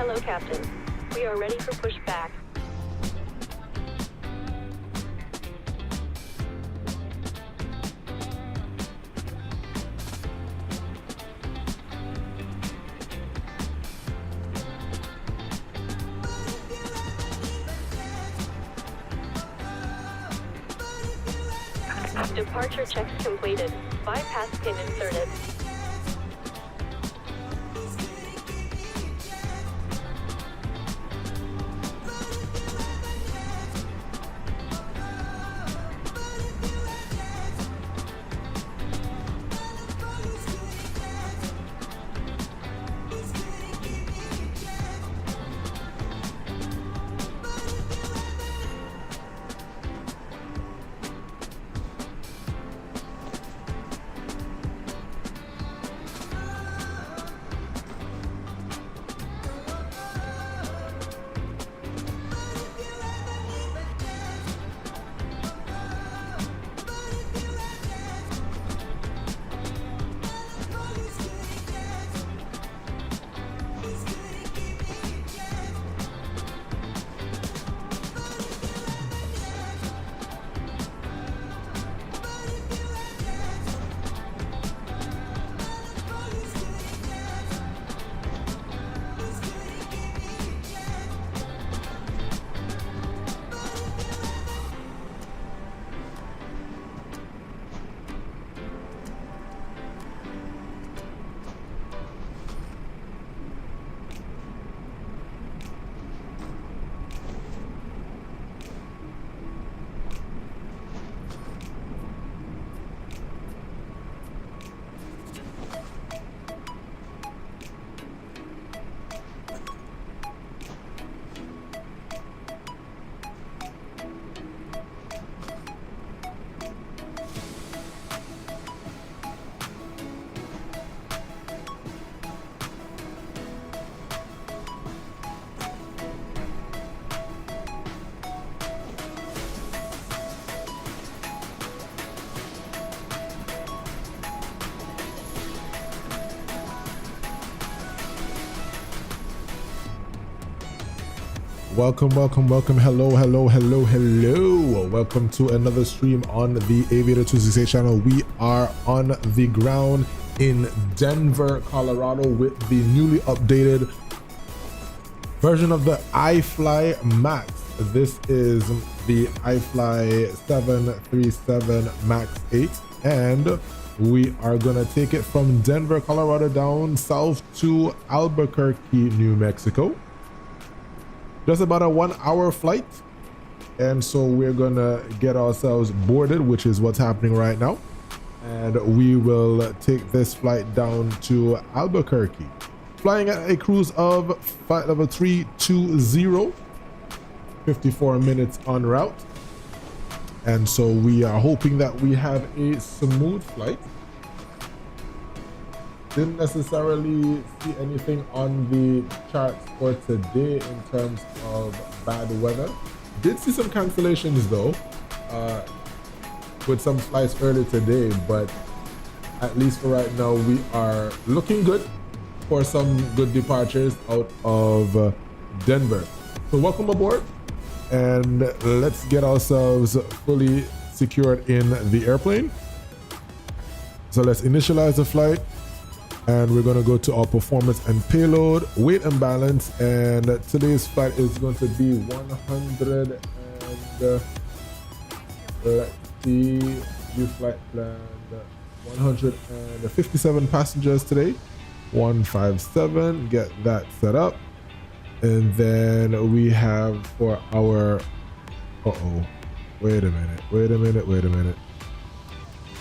Hello, Captain. We are ready for pushback. Departure checks completed. Bypass pin inserted. Welcome, hello. Welcome to another stream on the Aviator 268 channel. We are on the ground in Denver, Colorado with the newly updated version of the iFLY MAX. This is the iFLY 737 MAX 8, and we are gonna take it from Denver, Colorado down south to Albuquerque, New Mexico. Just about a 1-hour flight, and so we're gonna get ourselves boarded, which is what's happening right now, and we will take this flight down to Albuquerque, flying at a cruise of flight level 320, 54 minutes en route. And so we are hoping that we have a smooth flight. Didn't necessarily see anything on the charts for today in terms of bad weather. Did see some cancellations though, with some flights early today, but at least for right now, we are looking good for some good departures out of Denver. So welcome aboard, and let's get ourselves fully secured in the airplane. So let's initialize the flight. And we're going to go to our performance and payload, weight and balance, and today's flight is going to be 100 and let's see, new flight plan 157 passengers today, 157. Get that set up, and then we have for our wait a minute,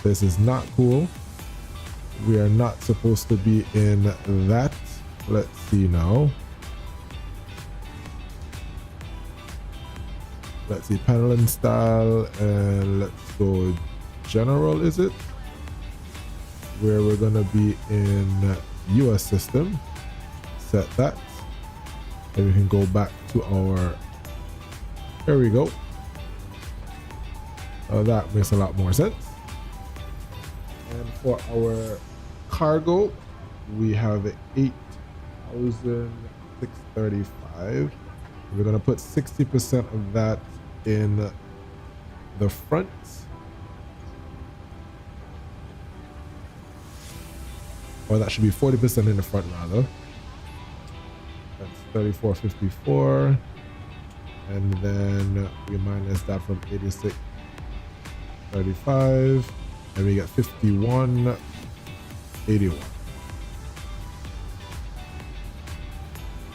this is not cool. We are not supposed to be in that. Let's see now. Let's see, panel and style, and let's go general, is it? Where we're gonna be in US system. Set that. And we can go back to our, there we go. That makes a lot more sense. And for our cargo, we have 8,000 635. We're going to put 60% of that in the front. Or that should be 40% in the front rather. That's 3454. And then we minus that from 8635. And we get 5181.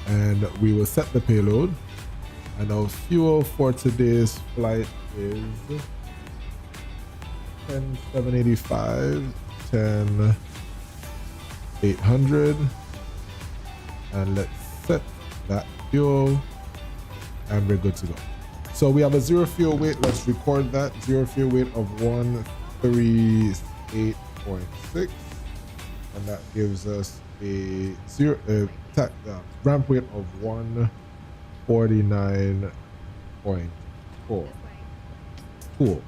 And we will set the payload. And our fuel for today's flight is 10785, 10800. And let's set that fuel and we're good to go. So we have a zero fuel weight. Let's record that. Zero fuel weight of 138.6. And that gives us a ramp weight of 149.4. Cool.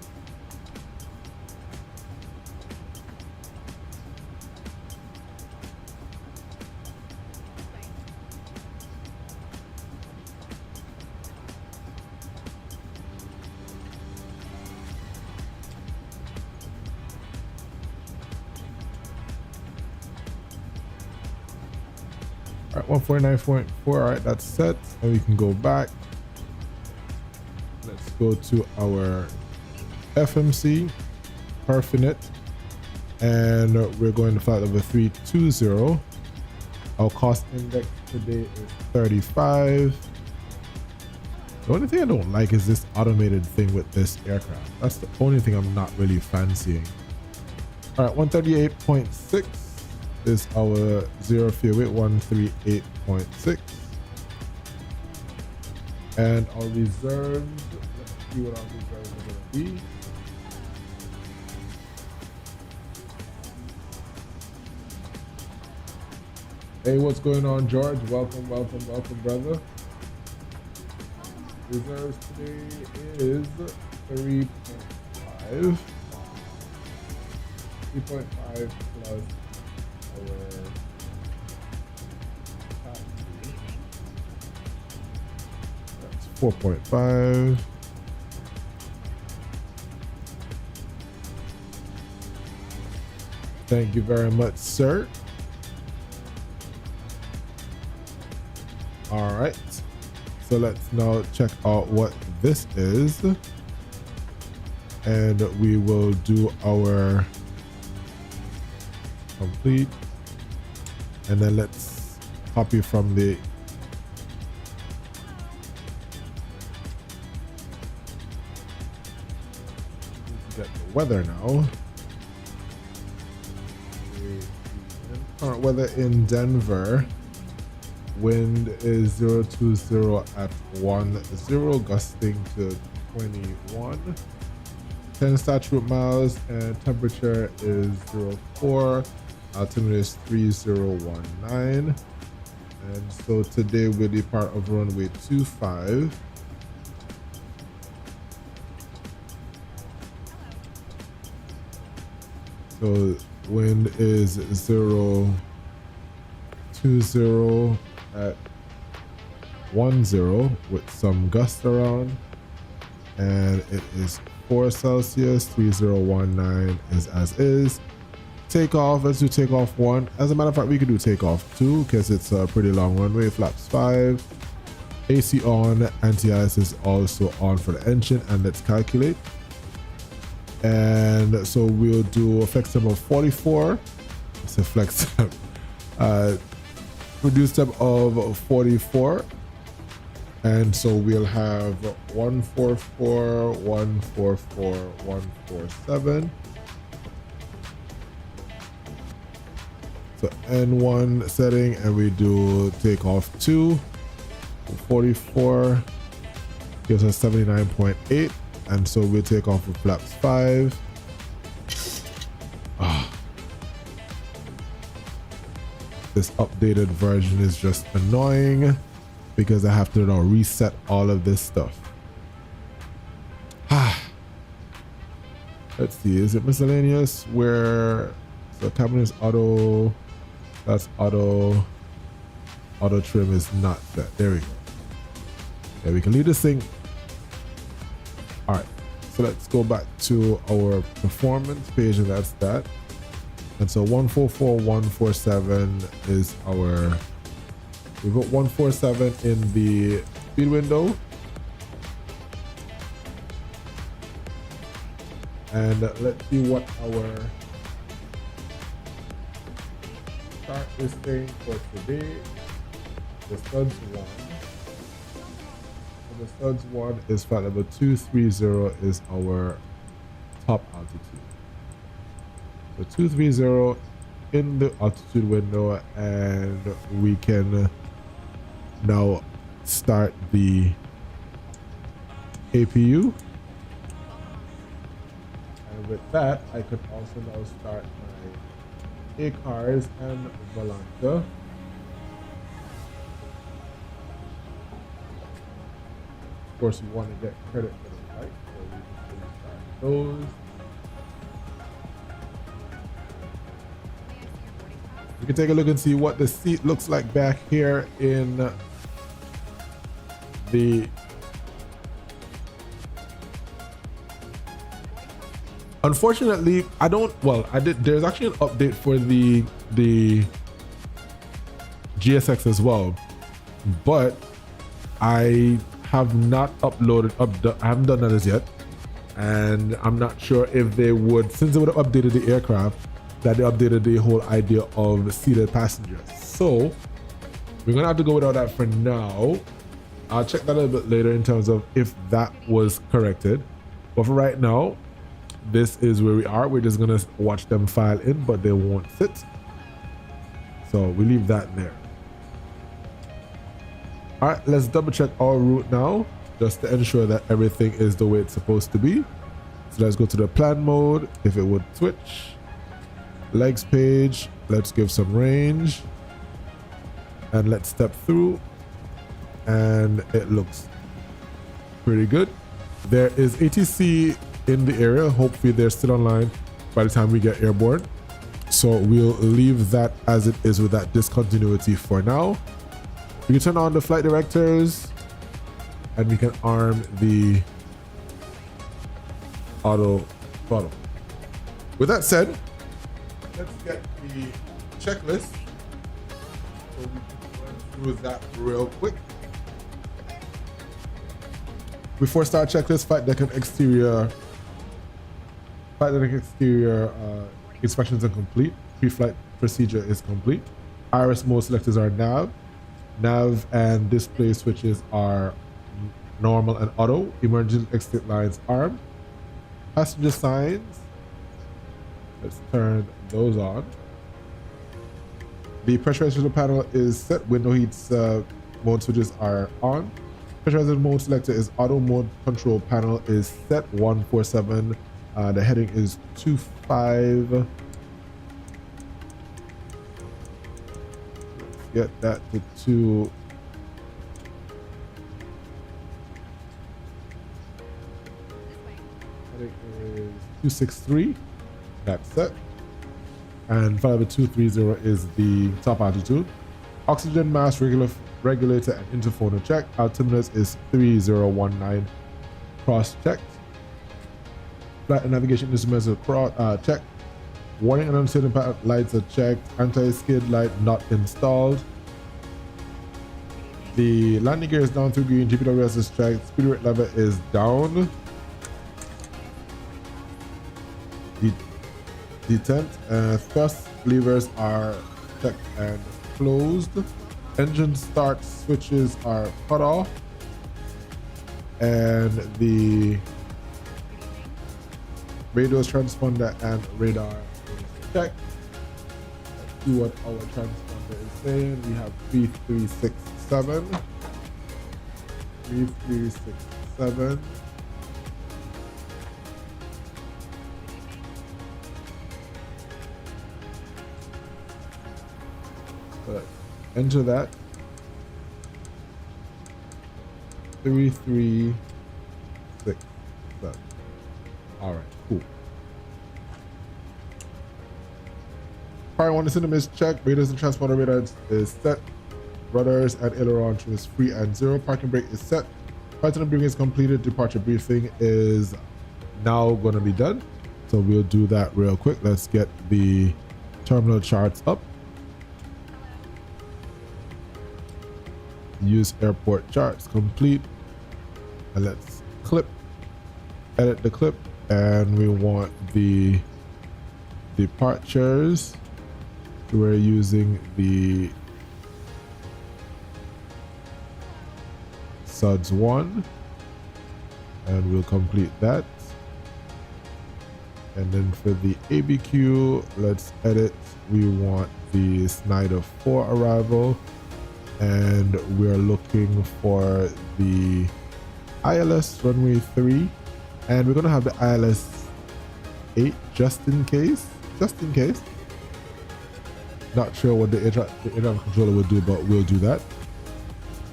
All right, 149.4. All right, that's set. And we can go back. Let's go to our FMC, Parfinet, and we're going to flight level 320. Our cost index today is 35. The only thing I don't like is this automated thing with this aircraft. That's the only thing I'm not really fancying. All right, 138.6 is our zero fuel weight, 138.6. And our reserves, let's see what our reserves are going to be. Hey, what's going on, George? Welcome, welcome, welcome, brother. Reserves today is 3.5. 3.5 plus our taxi. That's 4.5. Thank you very much, sir. All right. So let's now check out what this is. And we will do our complete. And then let's copy from the get the weather now. Current weather in Denver. Wind is 020 at 10, gusting to 21. 10 statute miles, and temperature is 04. Altimeter is 3019. And so today we'll depart of runway 25. So wind is 020 at 10 with some gust around, and it is 4 Celsius. 3019 is as is. Takeoff, let's do takeoff 1. As a matter of fact, we could do takeoff 2 because it's a pretty long runway. Flaps 5, AC on, anti-ice is also on for the engine, and let's calculate. And so we'll do a flex temp of 44. It's a flex temp. Reduce temp of 44, and so we'll have 144, 144, 147. So N1 setting, and we do takeoff 2. 44 gives us 79.8, and so we'll take off with flaps 5. This updated version is just annoying because I have to now reset all of this stuff. Let's see, is it miscellaneous? Where the cabin is auto, that's auto. auto trim is not set. There we go. Yeah, we can leave this thing. All right, so let's go back to our performance page, and that's that. And so 144147 is our, we put 147 in the speed window. And let's see what our start is saying for today. The studs one. So the studs one is flight level 230 is our top altitude. So 230 in the altitude window, and we can now start the APU. And with that, I could also now start my ACARS and Volanta. Of course, we want to get credit for the flight, so we can start those. We can take a look and see what the seat looks like back here in the. Unfortunately, I don't. Well, I did. There's actually an update for the GSX as well, but I have not uploaded. I haven't done that as yet, and I'm not sure if they would, since they would have updated the aircraft, that they updated the whole idea of seated passengers. So we're gonna have to go without that for now. I'll check that a little bit later in terms of if that was corrected. But for right now, this is where we are. We're just gonna watch them file in, but they won't sit. So we leave that there. All right, let's double check our route now, just to ensure that everything is the way it's supposed to be. So let's go to the plan mode. If it would switch, legs page, let's give some range, and let's step through, and it looks pretty good. There is ATC in the area. Hopefully they're still online by the time we get airborne, so we'll leave that as it is with that discontinuity for now. We can turn on the flight directors, and we can arm the auto throttle. With that said, let's get the checklist, so we can run through that real quick. Before start checklist, flight deck and exterior inspections are complete. Pre-flight procedure is complete. Iris mode selectors are nav and display switches are normal and auto. Emergency exit lines armed. Passenger signs, let's turn those on. The pressurization panel is set. Window heats mode switches are on. Pressurization mode selector is auto. Mode control panel is set. 147. The heading is 25. Let's get that to 2. Heading is 263. That's set. And 5230 is the top altitude. Oxygen mask regulator and interphoner check. Altimeter is 3019. Cross checked. Flight and navigation instruments are checked. Warning and uncertain lights are checked. Anti-skid light not installed. The landing gear is down through green. GPWS is checked. Speed rate level is down. Detent. Thrust levers are checked and closed. Engine start switches are cut off, and the radio transponder and radar is checked. Let's see what our transponder is saying. We have 3367. 3367. But enter that. 3367. All right, cool. Fire one system is checked. Radars and transponder radar is set. Rudders and aileron trim is free and 0. Parking brake is set. Parking briefing is completed. Departure briefing is now going to be done. So we'll do that real quick. Let's get the terminal charts up. Use airport charts complete. And let's clip, edit the clip. And we want the departures. We're using the SUDS 1 and we'll complete that. And then for the ABQ, let's edit. We want the Snyder 4 arrival and we're looking for the ILS runway 3 and we're gonna have the ILS 8 just in case. Not sure what the air traffic controller will do, but we'll do that.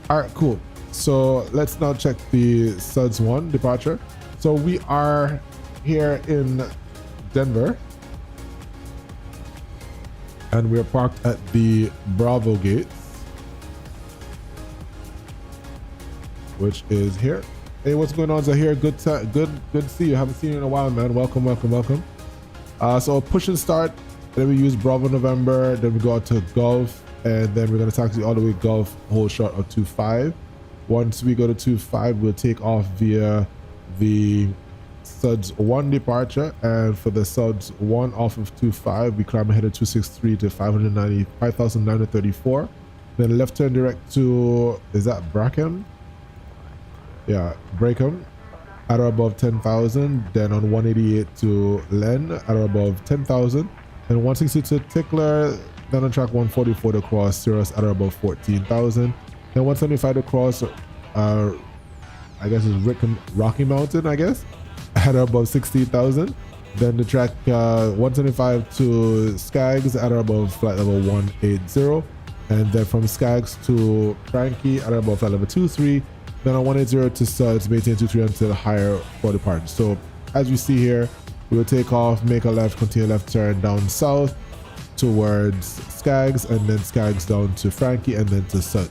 All right, cool. So let's now check the SUDS 1 departure. So we are here in Denver and we're parked at the Bravo gates, which is here. Hey, what's going on, Zahir? Good to see you. Haven't seen you in a while, man. Welcome. So push and start. Then we use Bravo November. Then we go out to Gulf, and then we're gonna taxi all the way Gulf, hold short of 25. Once we go to 25, we'll take off via the SUDS 1 departure, and for the SUDS 1 off of 25, we climb ahead of 263 to 5,934. Then left turn direct to, is that Brackham? Yeah, Brackham at or above 10,000. Then on 188 to Len at or above 10,000. Then 160 to Tickler. Then on track 144 to cross Cirrus at or above 14,000. Then 175 to cross, I guess it's Rocky Mountain, I guess, at or above 16,000. Then the track 175 to Skaggs at or above flight level 180. And then from Skaggs to Frankie at or above flight level 23. Then on 180 to SUDS, maintain 23 until higher for departure. So as you see here, we will take off, make a left, continue left turn down south towards Skaggs, and then Skaggs down to Frankie, and then to SUDS.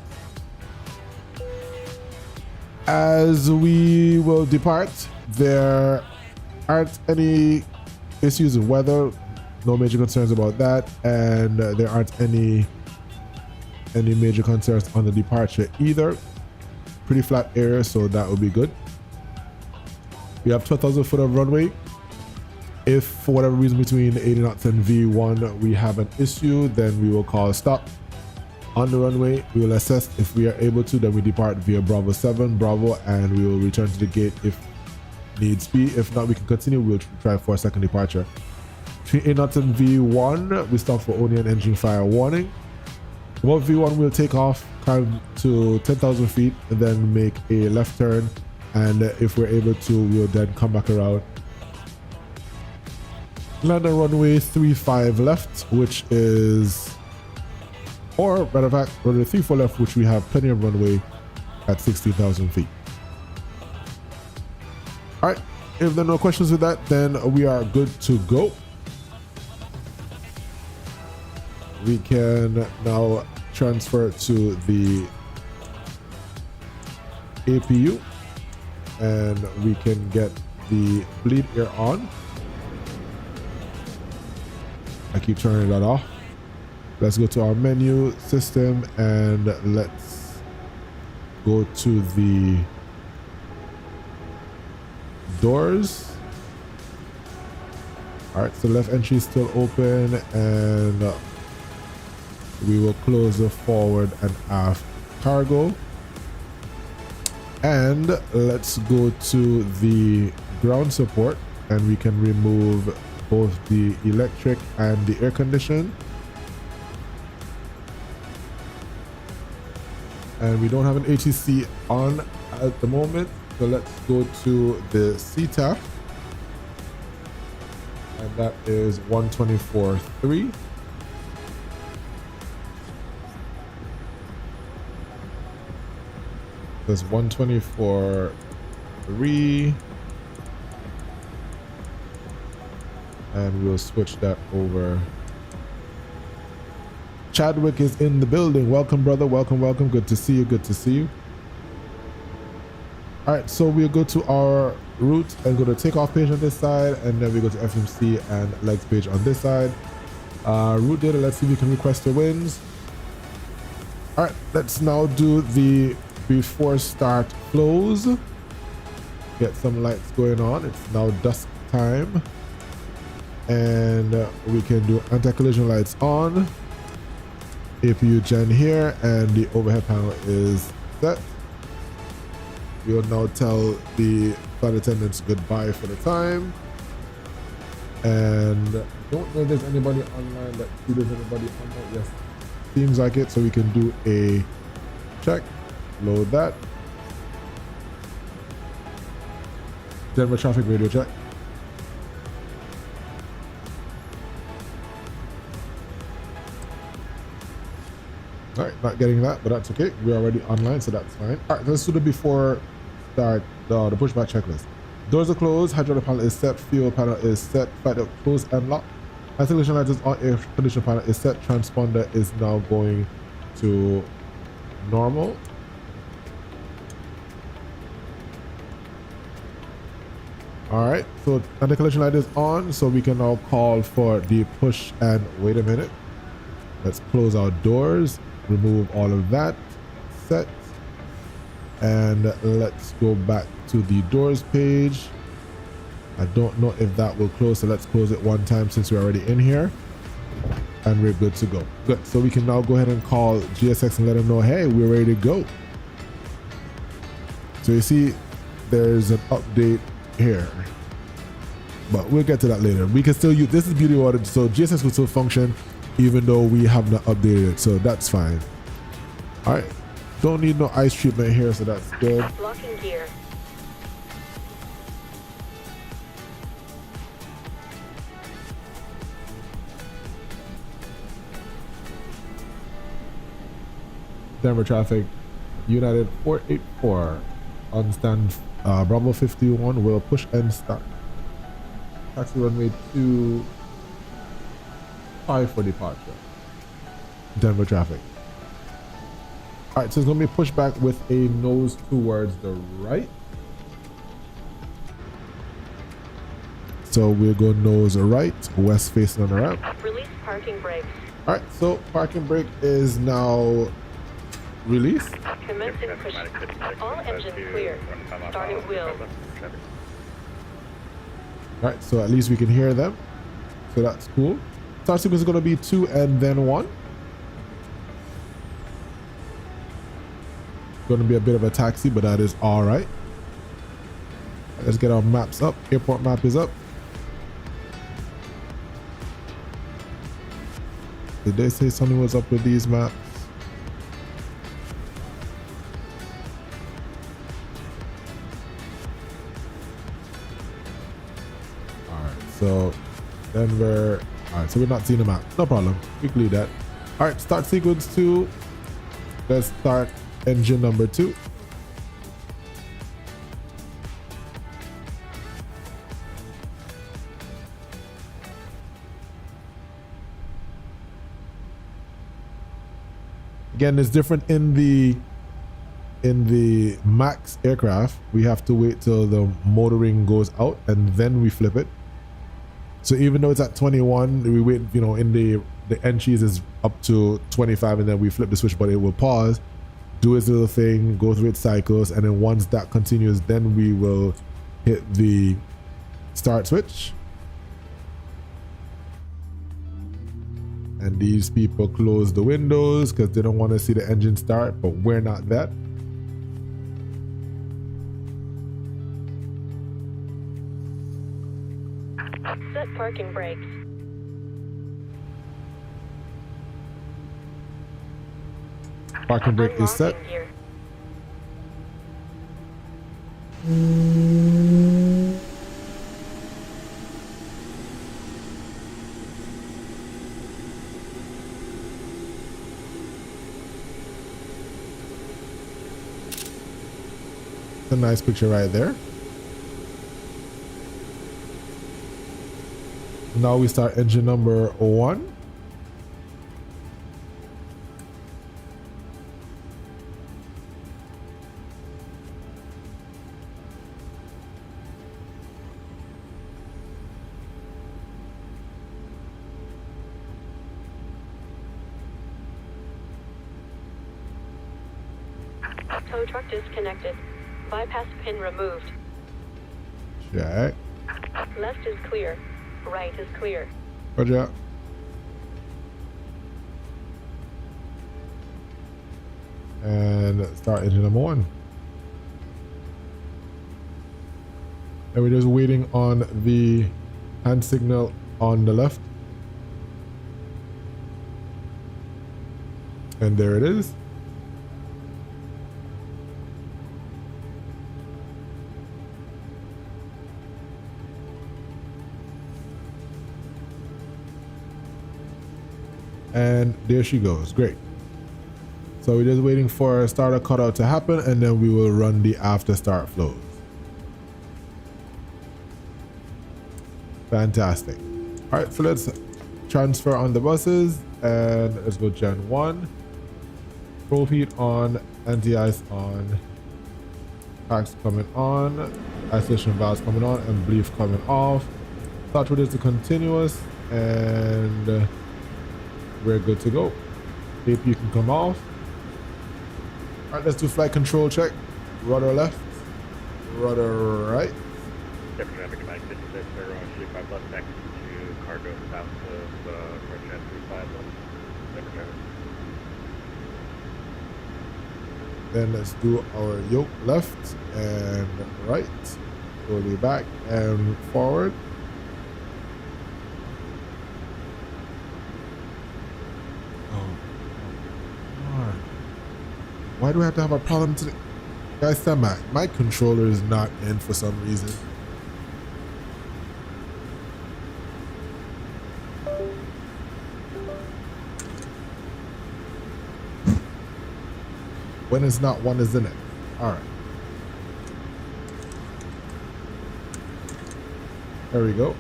As we will depart, there aren't any issues with weather, no major concerns about that, and there aren't any major concerns on the departure either. Pretty flat area, so that will be good. We have 12,000 foot of runway. If for whatever reason between 80 knots and V1 we have an issue, then we will call stop on the runway. We will assess if we are able to, then we depart via Bravo 7 Bravo, and we will return to the gate if needs be. If not, we can continue. We'll try for a second departure. Between 8 knots and V1, we stop for only an engine fire warning. Above V1, we'll take off, climb to 10,000 feet, and then make a left turn. And if we're able to, we'll then come back around. Land on runway 35 left, which is, or matter of fact, runway 34 left, which we have plenty of runway at 16,000 feet. All right, if there are no questions with that, then we are good to go. We can now transfer to the APU and we can get the bleed air on. I keep turning that off. Let's go to our menu system and let's go to the doors. All right, so left entry is still open, and we will close the forward and aft cargo. And let's go to the ground support, and we can remove both the electric and the air condition. And we don't have an ATC on at the moment, so let's go to the CTAF, and that is 124.3. There's 124.3, and we'll switch that over Chadwick is in the building. Welcome, brother. Welcome, welcome. Good to see you. Good to see you. All right, so we'll go to our route and go to takeoff page on this side, and then we go to FMC and legs page on this side. Route data, let's see if we can request the wins. All right, let's now do the before start close. Get some lights going on. It's now dusk time. And we can do anti-collision lights on. APU gen here, and the overhead panel is set. We'll now tell the flight attendants goodbye for the time. And I don't know if there's anybody online. Let's see if there's anybody online. Yes, seems like it. So we can do a check, load that. Denver traffic radio check. All right, not getting that, but that's okay. We're already online, so that's fine. All right, let's do the before start the pushback checklist. Doors are closed, hydraulic panel is set, fuel panel is set, flight up closed and locked. Anti-collision light is on, air condition panel is set, transponder is now going to normal. All right, so anti-collision light is on, so we can now call for the push and wait a minute. Let's close our doors, remove all of that, set, and let's go back to the doors page. I don't know if that will close, so let's close it one time since we're already in here, and we're good to go. Good, so we can now go ahead and call GSX and let them know, hey, we're ready to go. So you see, there's an update here, but we'll get to that later. We can still use, this is beauty order, so GSX will still function even though we have not updated it, so that's fine. All right, don't need no ice treatment here, so that's good. Locking gear. Denver traffic, United 484 on stand Bravo 51 will push and start. Taxi runway 25 for departure. Denver traffic. All right, so it's gonna be pushed back with a nose towards the right. So we'll go nose right, west facing on the ramp. Release parking brakes. All right, so parking brake is now released. Commencing push. All engines clear. Starting wheel. All right, so at least we can hear them, so that's cool. Start sequence is going to be 2 and then 1. Going to be a bit of a taxi, but that is all right. Let's get our maps up. Airport map is up. Did they say something was up with these maps? All right, so Denver. All right, so we're not seeing the map. No problem. We can leave that. All right, start sequence 2. Let's start engine number 2. Again, it's different in the MAX aircraft. We have to wait till the motoring goes out and then we flip it. So even though it's at 21, we wait, you know, in the entries is up to 25 and then we flip the switch, but it will pause, do its little thing, go through its cycles, and then once that continues, then we will hit the start switch. And these people close the windows because they don't want to see the engine start, but we're not that. Set parking brakes. Parking brake is set. Unlocking gear. It's a nice picture right there. Now we start engine number 1. tow truck disconnected. Bypass pin removed. Check. Left is clear. Right is clear. Roger. And start engine number 1. And we're just waiting on the hand signal on the left. And there it is. And there she goes. Great. So we're just waiting for a starter cutout to happen, and then we will run the after start flows. Fantastic. All right, so let's transfer on the buses and let's go Gen 1. Probe heat on, anti-ice on, packs coming on, isolation valves coming on, and bleed coming off. Start with is continuous, and we're good to go. AP can come off. All right, let's do flight control check. Rudder left, rudder right. Deputy Traffic Command 56, everyone shoot 5 left next to cargo south of French 35 left. Then let's do our yoke left and right, slowly back and forward. Oh, come on. Why do I have to have a problem today? Guys, tell me, my controller is not in for some reason. When it's not, one is in it. All right. There we go.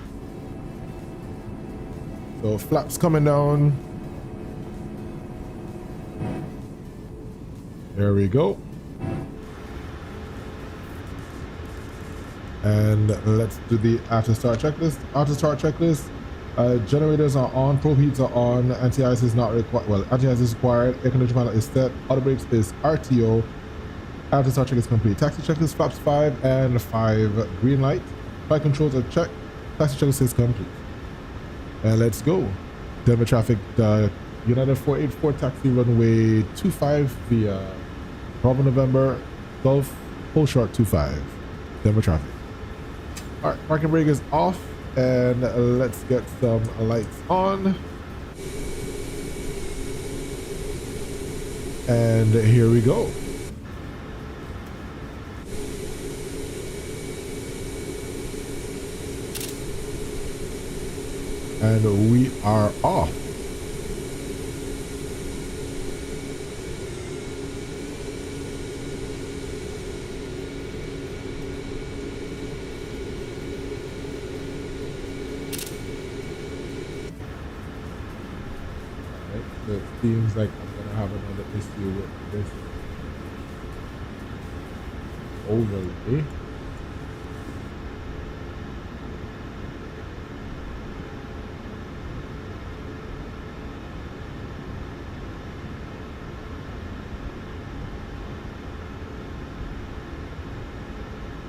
So flaps coming down. There we go. And let's do the after start checklist. After start checklist. Generators are on, probe heats are on, anti-ice is not required. Well, anti-ice is required, air conditioning panel is set, auto brakes is RTO. After start check is complete. Taxi checklist, flaps 5 and 5 green light. Flight controls are checked. Taxi checklist is complete. And let's go. Denver traffic, United 484 taxi runway 25 via Bravo November, Gulf, full short 25. Denver traffic. All right, parking brake is off. And let's get some lights on. And here we go. And we are off. It seems like I'm gonna have another issue with this overlay.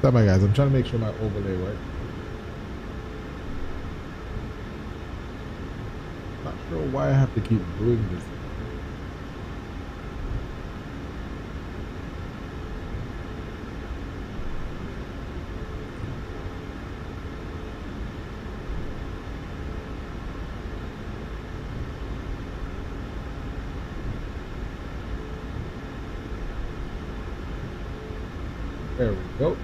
So my guys, I'm trying to make sure my overlay works. Not sure why I have to keep doing this. There we go.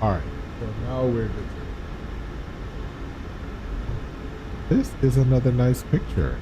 All right, so now we're good. This is another nice picture.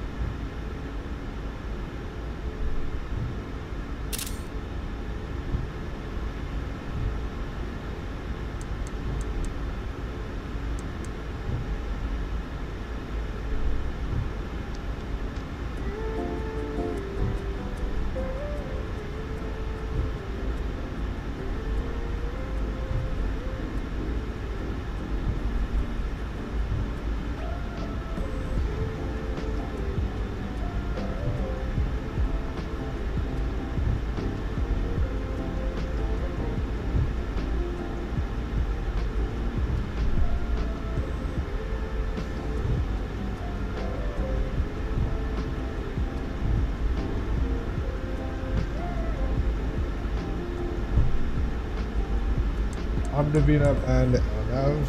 I'm the VNAV and the LNAV.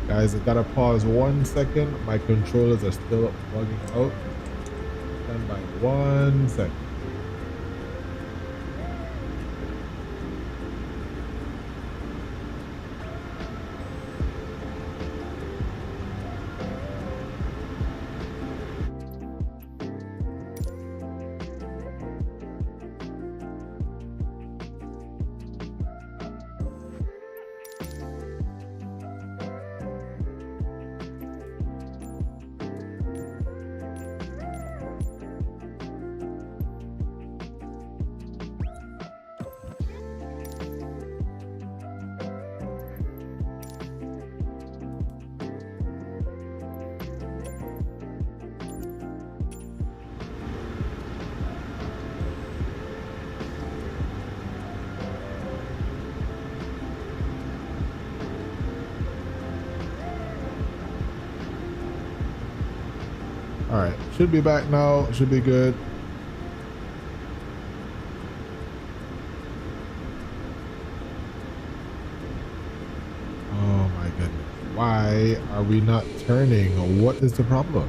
Guys, I gotta pause 1 second. My controllers are still bugging out. Stand by 1 second. All right, should be back now. Should be good. Oh my goodness. Why are we not turning? What is the problem?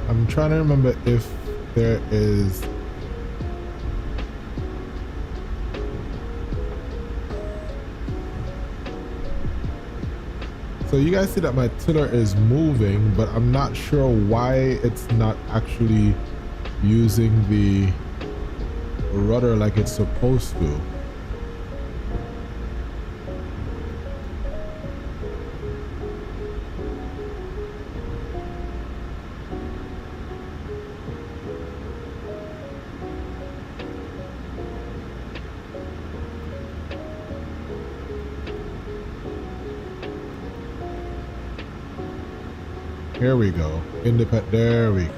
I'm trying to remember if there is so you guys see that my tiller is moving, but I'm not sure why it's not actually using the rudder like it's supposed to. Here we go. Independent. There we go.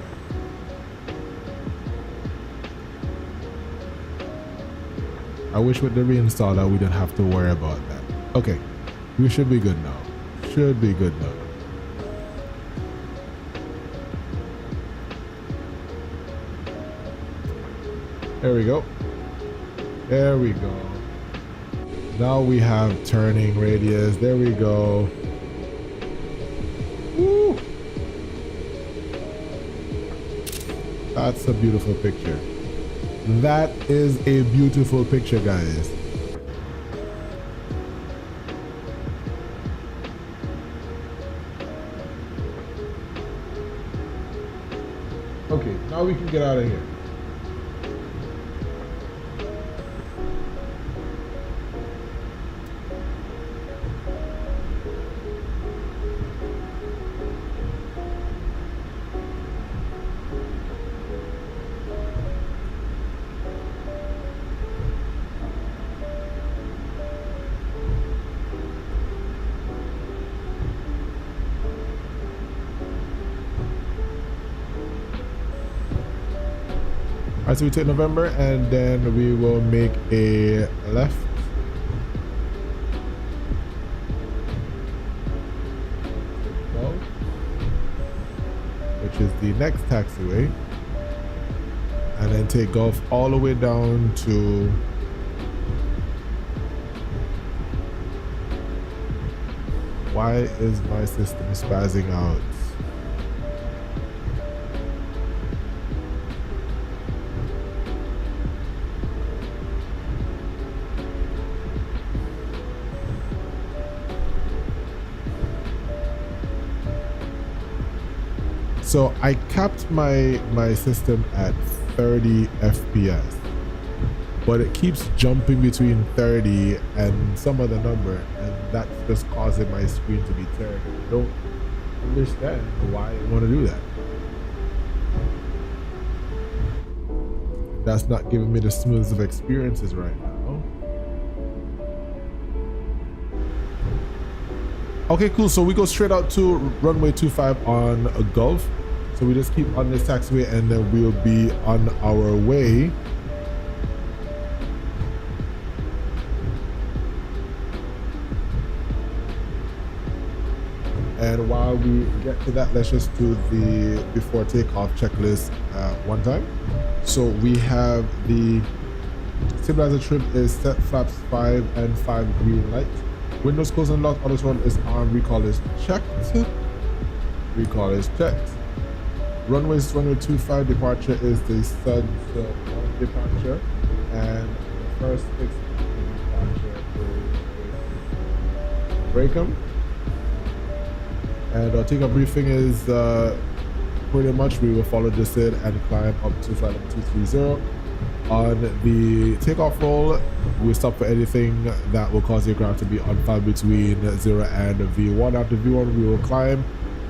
I wish with the reinstall that we didn't have to worry about that. Okay. We should be good now. Should be good now. There we go. There we go. Now we have turning radius. There we go. Woo! That's a beautiful picture. That is a beautiful picture, guys. Okay, now we can get out of here. Alright, so we take November and then we will make a left. Which is the next taxiway. And then take Gulf all the way down to Why is my system spazzing out? So I capped my system at 30 FPS, but it keeps jumping between 30 and some other number, and that's just causing my screen to be turned. I don't understand why I want to do that. That's not giving me the smoothest of experiences right now. Okay, cool. So we go straight out to runway 25 on a Gulf. So we just keep on this taxiway and then we'll be on our way. And while we get to that, let's just do the before takeoff checklist one time. So we have the stabilizer trim is set, flaps 5 and 5 green light. Windows closed and locked, auto throttle is on, recall is checked. Recall is checked. Runway 25 departure is the SUDS departure, and the first fix departure is Breakham. And our takeoff briefing is pretty much we will follow this in and climb up to flight level 230. On the takeoff roll, we stop for anything that will cause the aircraft to be on fire between 0 and V1. After V1, we will climb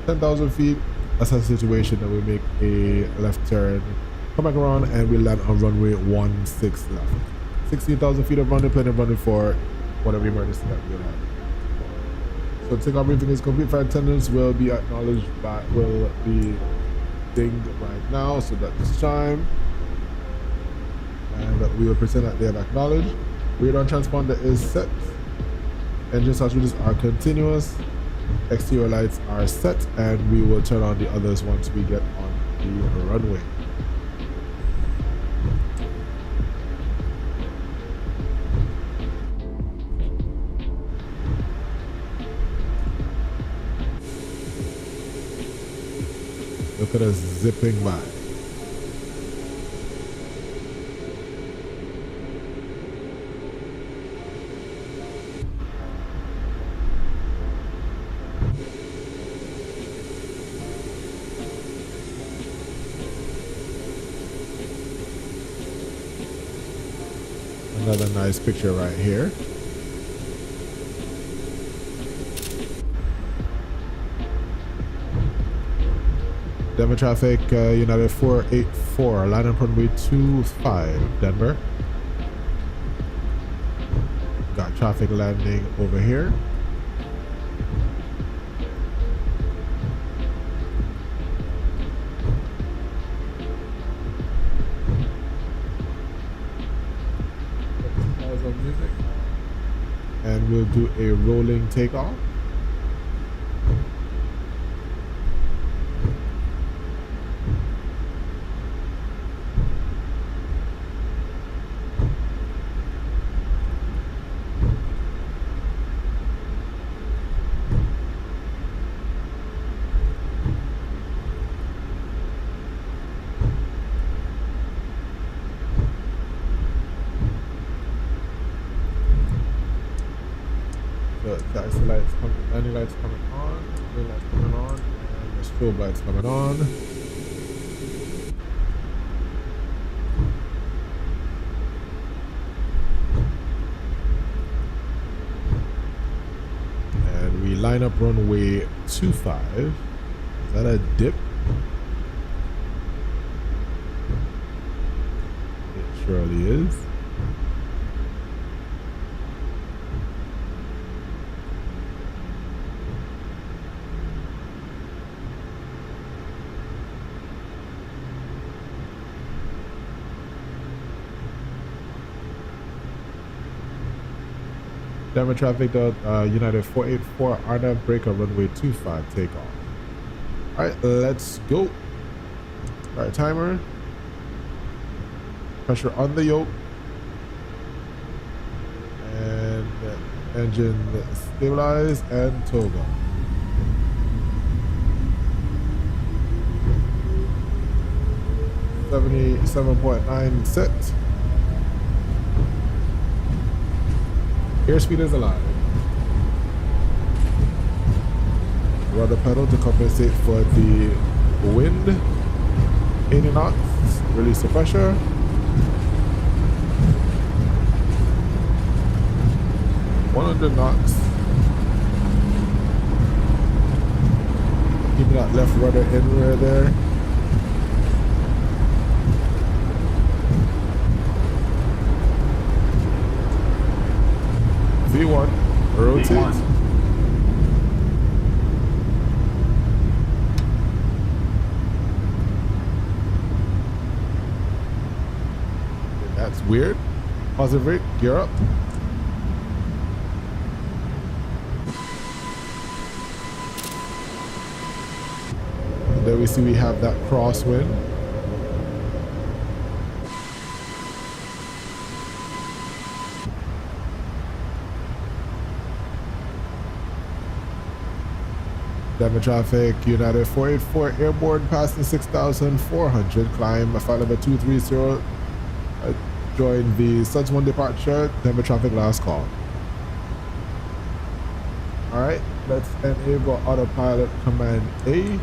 10,000 feet. Assess the situation, then we make a left turn, come back around, and we land on runway 16 left. 16,000 feet of runway, plenty of runway for whatever emergency that we'll have. So takeoff briefing is complete. Flight attendants will be acknowledged by, will be dinged right now, so that's chime. And we will pretend that they have acknowledged. Radar transponder is set. Engine switches are continuous. Exterior lights are set, and we will turn on the others once we get on the runway. Look at us zipping by. Another nice picture right here. Denver traffic, United 484, line up runway 25, Denver. Got traffic landing over here. Music. And we'll do a rolling takeoff. Landing lights coming on, green lights coming on, and the strobe lights coming on. And we line up runway 25. Is that a dip? It surely is. Denver traffic, United 484, RNAV breaker, runway 25, takeoff. All right, let's go. All right, timer. Pressure on the yoke. And Engine stabilized and toggle. .9 set. Airspeed is alive. Rudder pedal to compensate for the wind. 80 knots. Release the pressure. .100 knots. Keeping that left rudder in rear there. V1, rotate. V1. That's weird. Positive rate, gear up. And there we see we have that crosswind. Denver traffic, United 484 airborne passing 6,400, climb flight number 230, join the Suds 1 departure, Denver traffic last call. Alright, let's enable autopilot command A.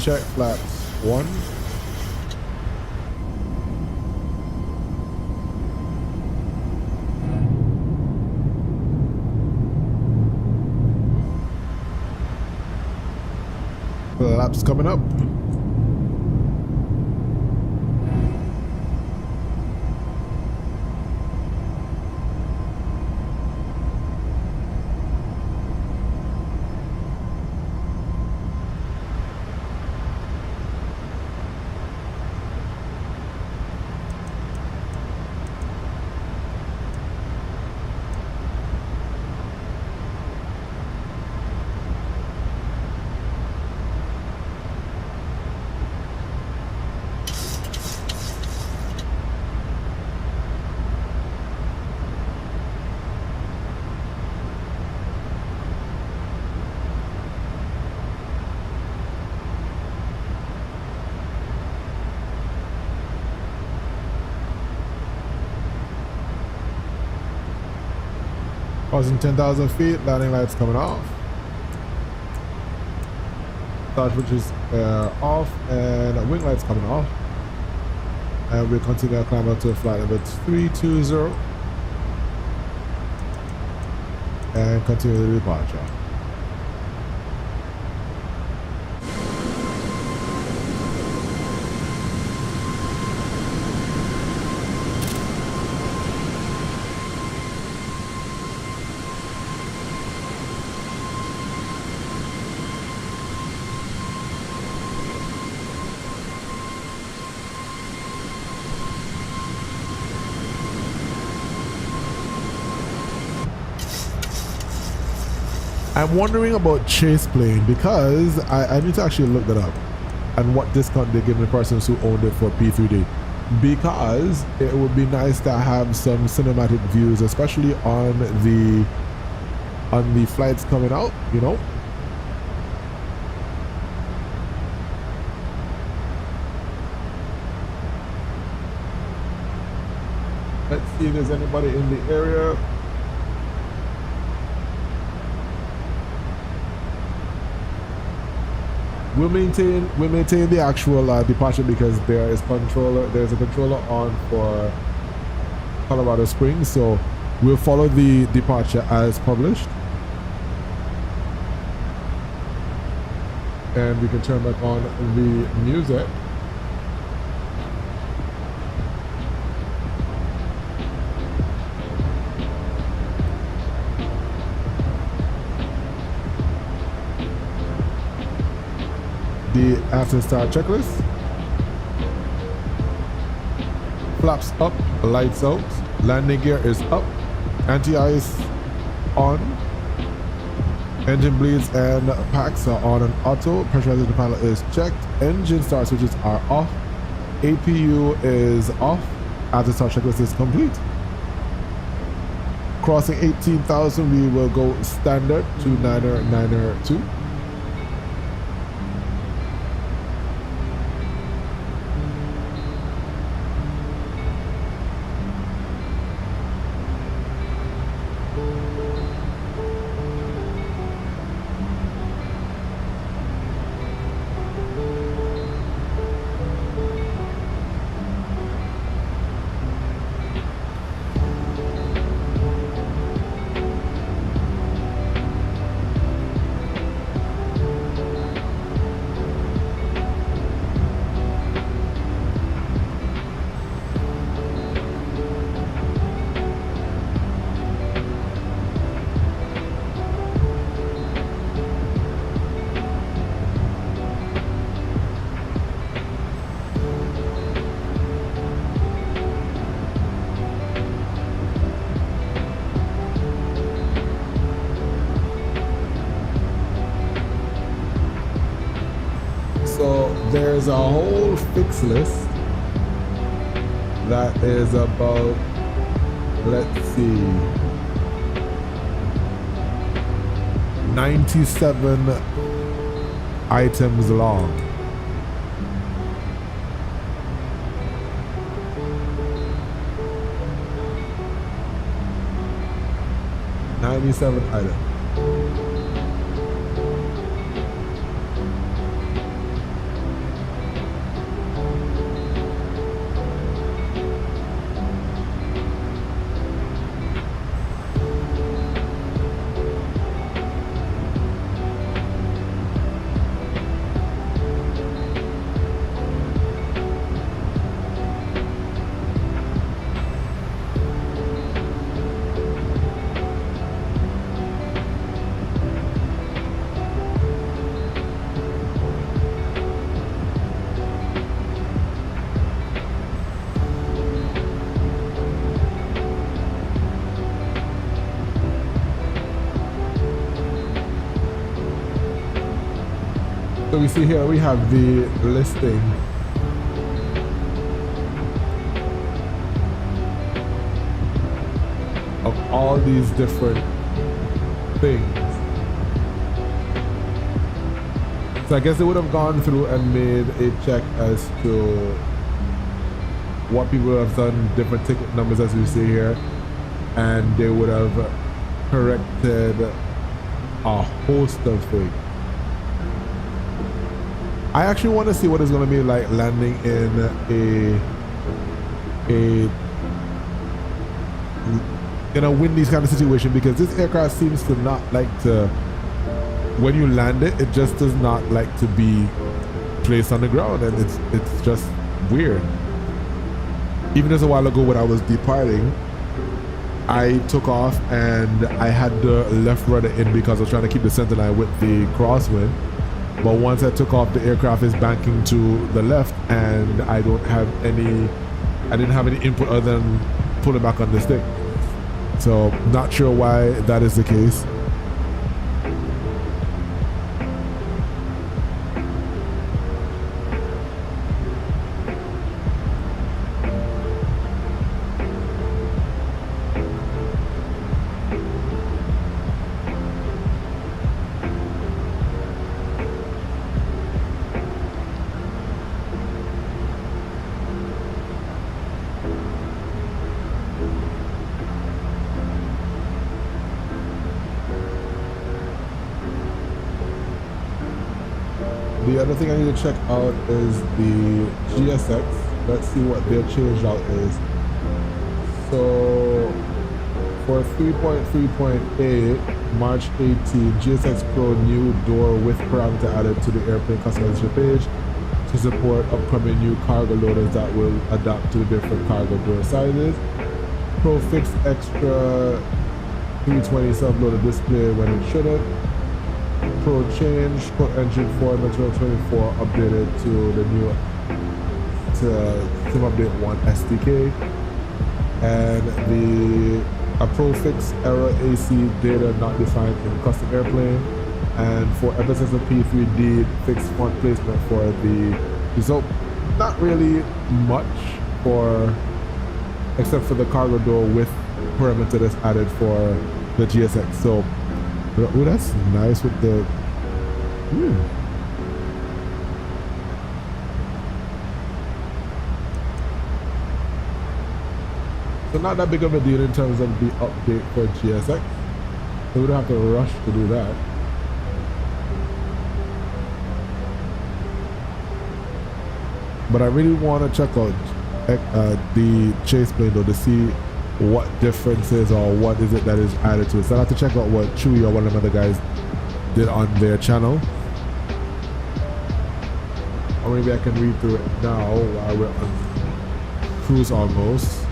Check flaps 1. Flaps coming up. Crossing 10,000 feet, landing lights coming off. Start switch is off and wing lights coming off. And we'll continue to climb up to flight number 320 and continue the departure. I'm wondering about chase plane because I need to actually look that up and what discount they give the persons who owned it for P3D, because it would be nice to have some cinematic views, especially on the flights coming out, you know. Let's see if there's anybody in the area. We'll maintain the actual departure because there's a controller on for Colorado Springs, so we'll follow the departure as published, and we can turn back on the music. the after start checklist. Flaps up, lights out, landing gear is up, anti-ice on, engine bleeds and packs are on and auto, pressurization panel is checked, engine start switches are off, APU is off, after start checklist is complete. Crossing 18,000, we will go standard to 992. So there's a whole fix list that is about, let's see, 97 items long. items. So we see here we have the listing of all these different things. So I guess they would have gone through and made a check as to what people have done, different ticket numbers as we see here, and they would have corrected a host of things. I actually want to see what it's going to be like landing in a windy kind of situation, because this aircraft seems to not like to, when you land it, it just does not like to be placed on the ground, and it's just weird. Even just a while ago when I was departing, I took off and I had the left rudder in because I was trying to keep the center line with the crosswind. But once I took off, the aircraft is banking to the left, and I didn't have any input other than pulling back on the stick. So not sure why that is the case. The other thing I need to check out is the GSX. Let's see what their change out is. So for 3.3.8 March 18, GSX Pro new door width parameter added to the airplane customization page to support upcoming new cargo loaders that will adapt to the different cargo door sizes. Pro fixed extra 320 subloader display when it shouldn't. Pro change, put engine 4 in the 2024 updated to the new Sim Update 1 SDK, and a Pro fix error AC data not defined in custom airplane, and for emphasis of P3D fixed font placement for the so not really much for except for the cargo door with perimeter that's added for the GSX. So oh, that's nice with the So not that big of a deal in terms of the update for GSX. So we don't have to rush to do that. But I really want to check out the chase plane though to see what differences or what is it that is added to it. So I have to check out what Chewy or one of the other guys did on their channel. Or maybe I can read through it now while we're on cruise almost.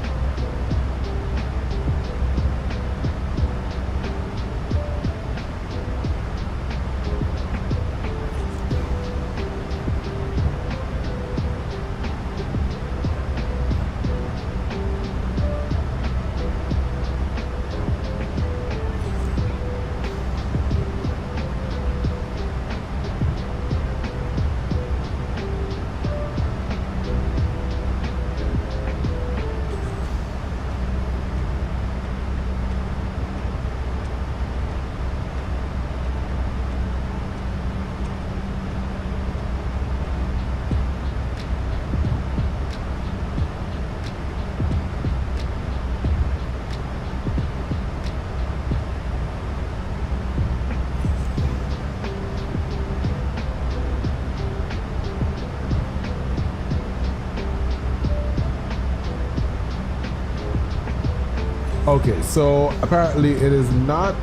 Okay, so apparently it is not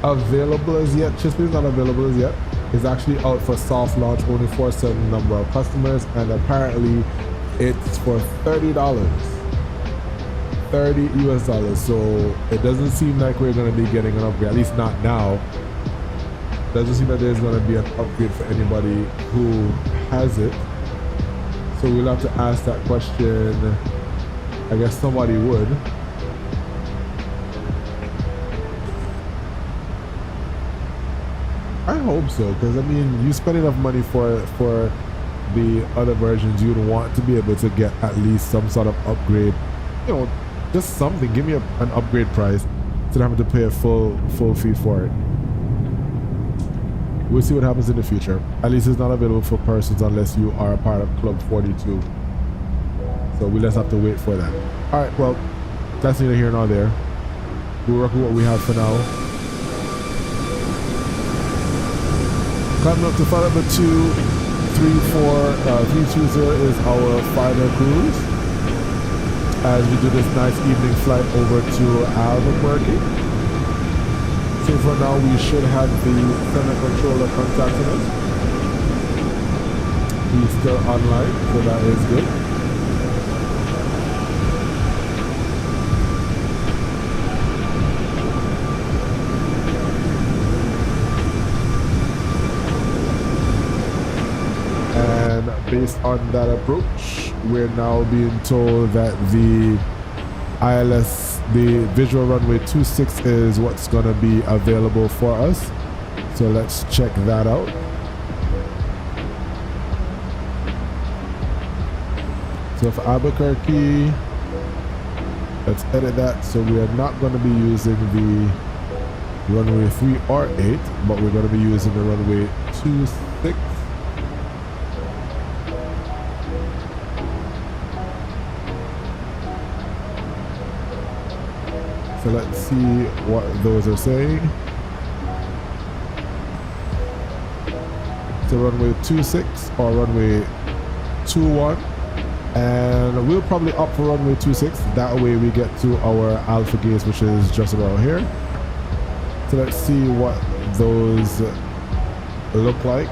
available as yet. Chispy is not available as yet. It's actually out for soft launch only for a certain number of customers, and apparently it's for $30. $30 US. So it doesn't seem like we're going to be getting an upgrade, at least not now. Doesn't seem that there's going to be an upgrade for anybody who has it. So we'll have to ask that question. I guess somebody would. I hope so, because I mean, you spend enough money for the other versions, you'd want to be able to get at least some sort of upgrade, you know, just something. Give me an upgrade price instead of having to pay a full fee for it. We'll see what happens in the future. At least it's not available for persons unless you are a part of Club 42. So we'll just have to wait for that. All right, well, that's neither here nor there. We'll work with what we have for now. Climbing up to flight number 320 is our final cruise as we do this nice evening flight over to Albuquerque. So for now we should have the center controller contacting us. He's still online, so that is good. Based on that approach, we're now being told that the ILS, the visual runway 26 is what's going to be available for us. So let's check that out. So for Albuquerque, let's edit that. So we are not going to be using the runway 3 or 8, but we're going to be using the runway 26. So let's see what those are saying. So runway 26 or runway 21, and we'll probably opt for runway 26. That way we get to our alpha gates, which is just around here. So let's see what those look like.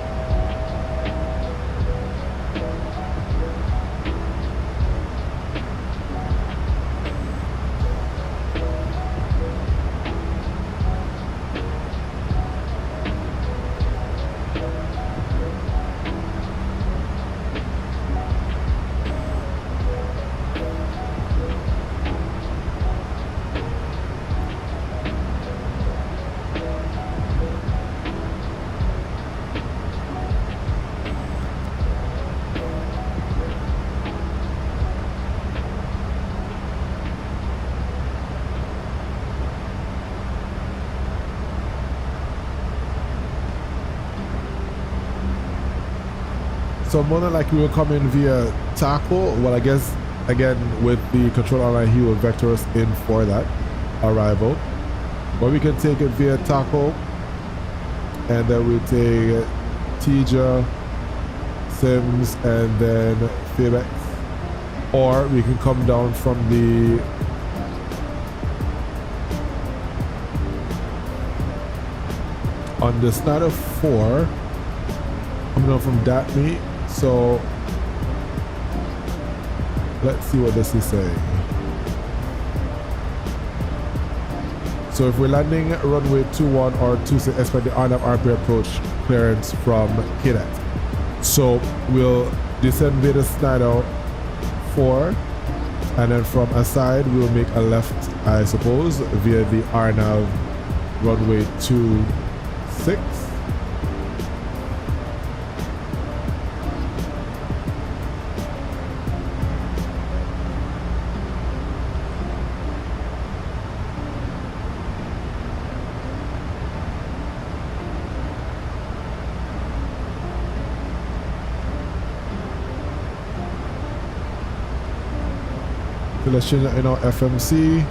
So more than likely will come in via tackle. Well, I guess again with the control online, he will vector us in for that arrival. But we can take it via tackle, and then we take Tija, Sims, and then Fabex. Or we can come down from the on the Snyder 4, coming down from Datme. So let's see what this is saying. So if we're landing runway 21 or 26, expect the RNAV RP approach clearance from KDEN. So we'll descend via the Snyder 4, and then from a side we'll make a left, I suppose, via the RNAV runway 26. So let's change that in our FMC.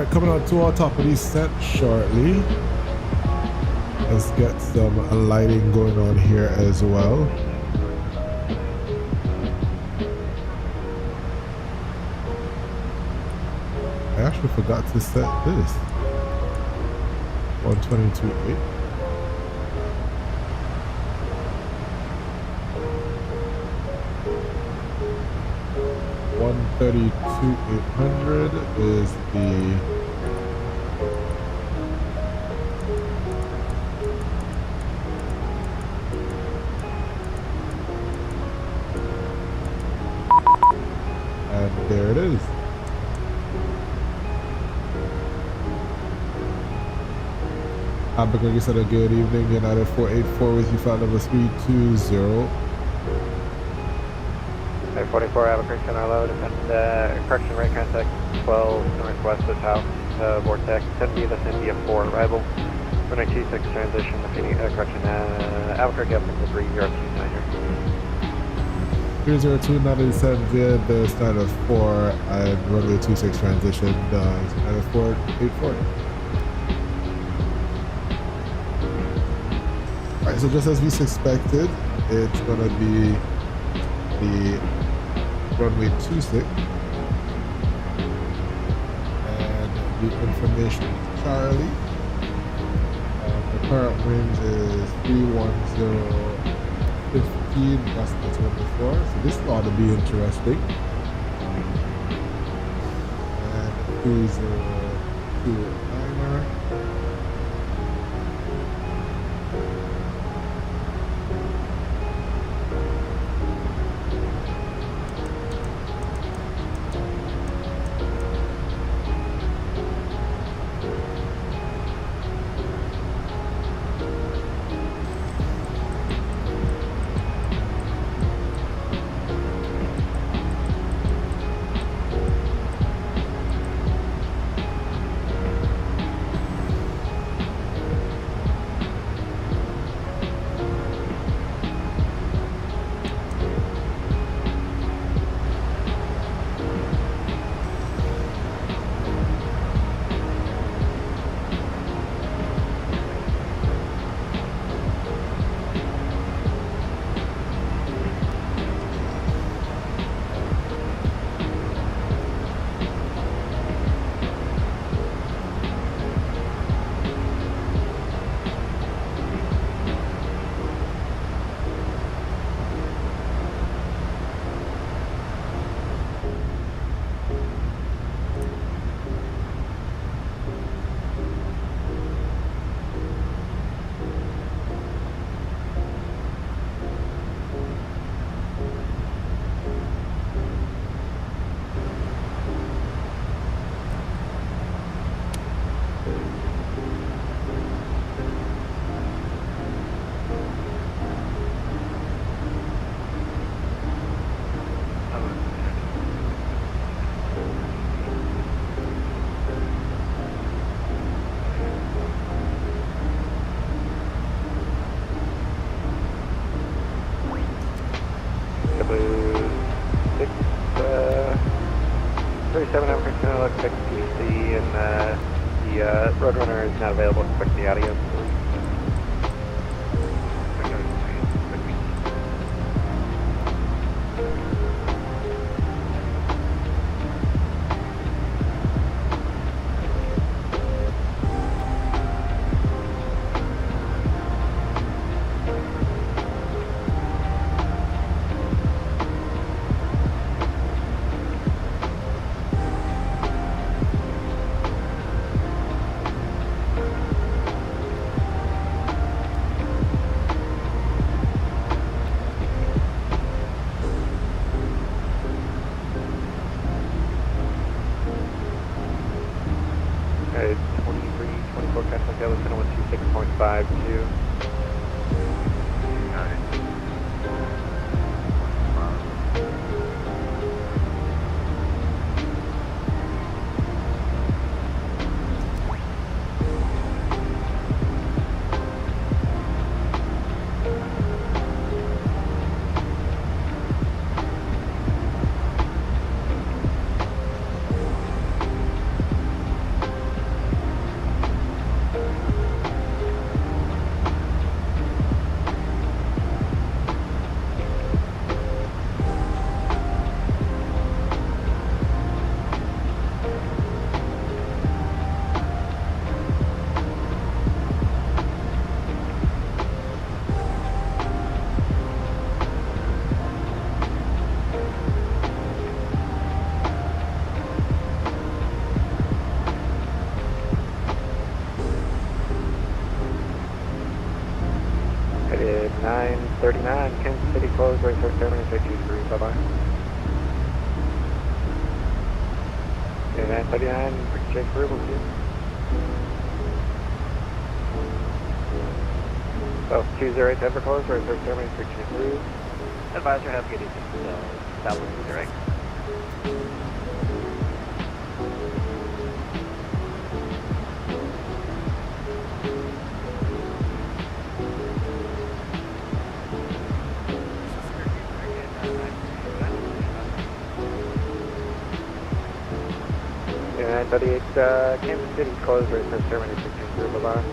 All right, coming on to our top of the set shortly. Let's get some lighting going on here as well. I actually forgot to set this 122.8. 132,800 is the and there it is. Albuquerque said a good evening. United 484 with you, flight number 320. 44 Albuquerque on our load, and correction right contact 12 northwest of house, vortex, 10B, that's India 4 arrival, 126 transition, correction, Albuquerque up into 3029. 30297 via the standard 4 and runway 26 transition, standard 484. Alright, so just as we suspected, it's gonna be the runway 26 and the information is Charlie. The current wind is 31015, that's the 24, so this ought to be interesting. And 2029er. Expect PC and the Roadrunner is not available. Expect the audio. City closed, right sir, terminus 823, bye-bye. KDEN-39, exchange approval, please. South 208 Denver closed, right sir, terminus 823. Advisor, have a good evening. South 208. KDEN-38, Kansas City closed, right sir, terminus 823, bye-bye.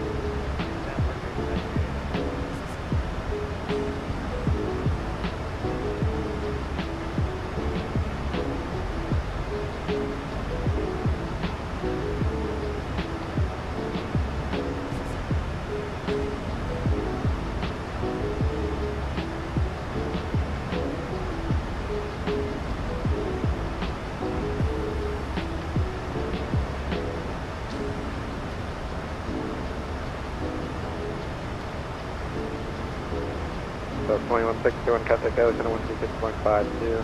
So 2161 contact out, 126.52.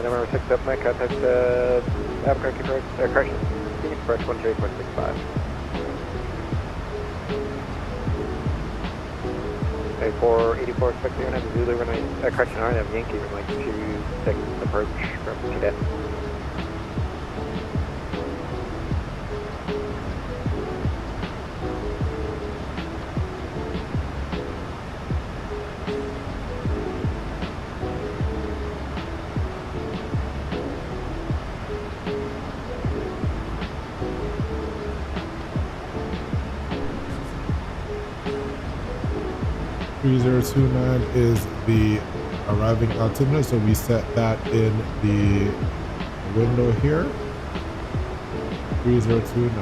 Number 6 up, my contact Albuquerque approach, correction, Phoenix approach 138.65. Okay, 484 expecting unit, Zulu runway, correction, I have Yankee runway 26 approach from Cadet. Is the arriving altimeter, so we set that in the window here. 3029.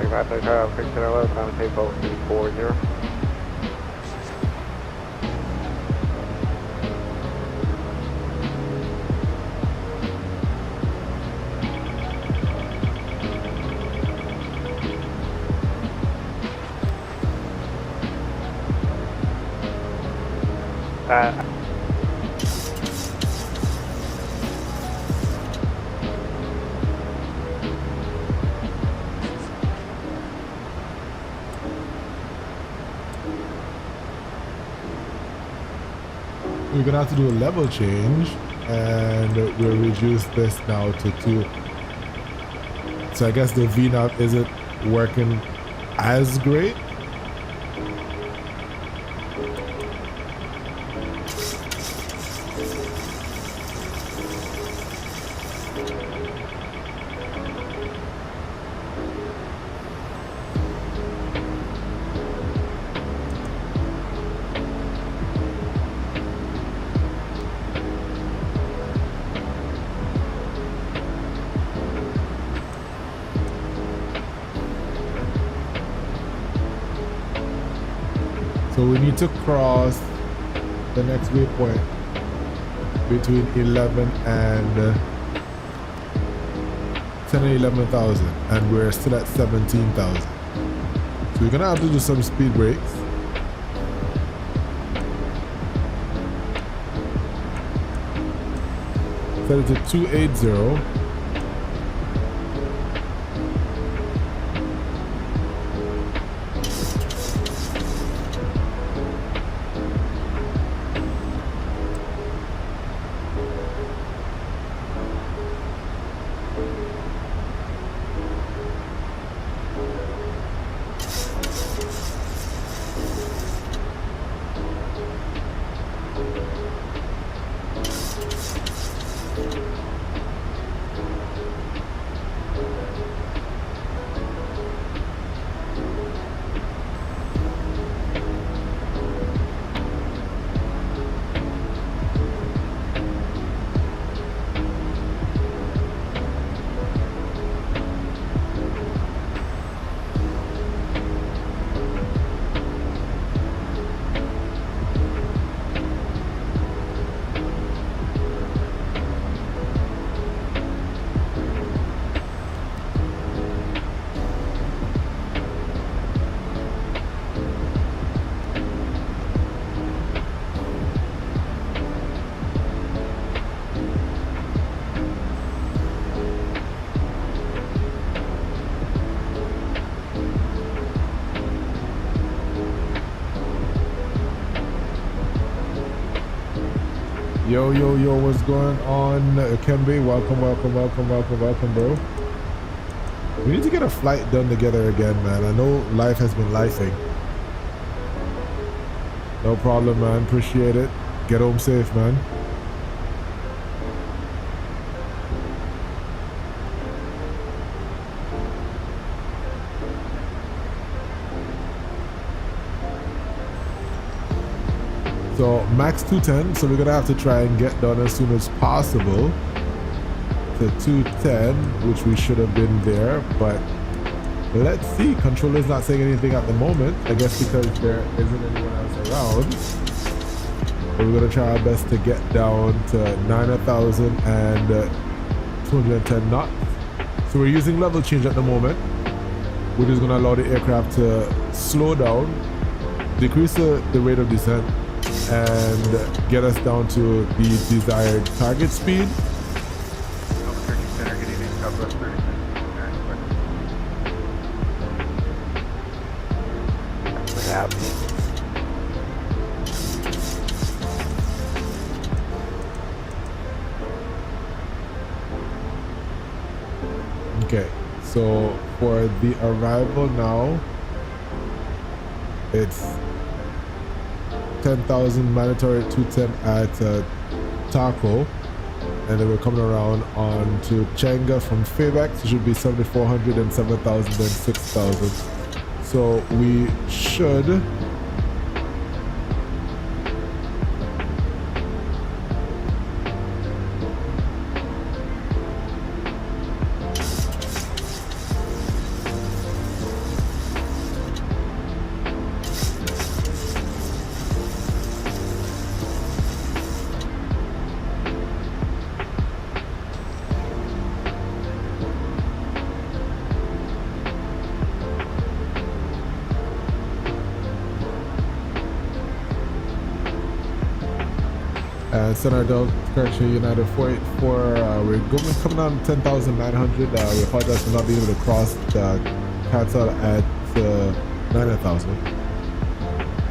Rapid Tower, fixed in hello, time table 340. we're gonna have to do a level change, and we'll reduce this now to 2. So I guess the VNAV isn't working as great. So we need to cross the next waypoint between 11 and 10 and 11,000, and we're still at 17,000. So we're gonna have to do some speed breaks. Set it to 280. Yo, what's going on? Kembe, welcome, bro. We need to get a flight done together again, man. I know life has been lifing. No problem, man. Appreciate it. Get home safe, man. So max 210, so we're gonna have to try and get done as soon as possible to 210, which we should have been there, but let's see. Controller's not saying anything at the moment, I guess because there isn't anyone else around. But we're gonna try our best to get down to 9,210 knots. So we're using level change at the moment, which is gonna allow the aircraft to slow down, decrease the rate of descent, and get us down to the desired target speed. Okay, so for the arrival now, it's 10,000 mandatory 210 at Taco, and then we're coming around on to Chenga from Fairbax. It should be 7,400 and 7,000 and 6,000. So we should Center Delta correction United 484. We're coming on 10,900. We apologize for not being able to cross the Catal at 9,000.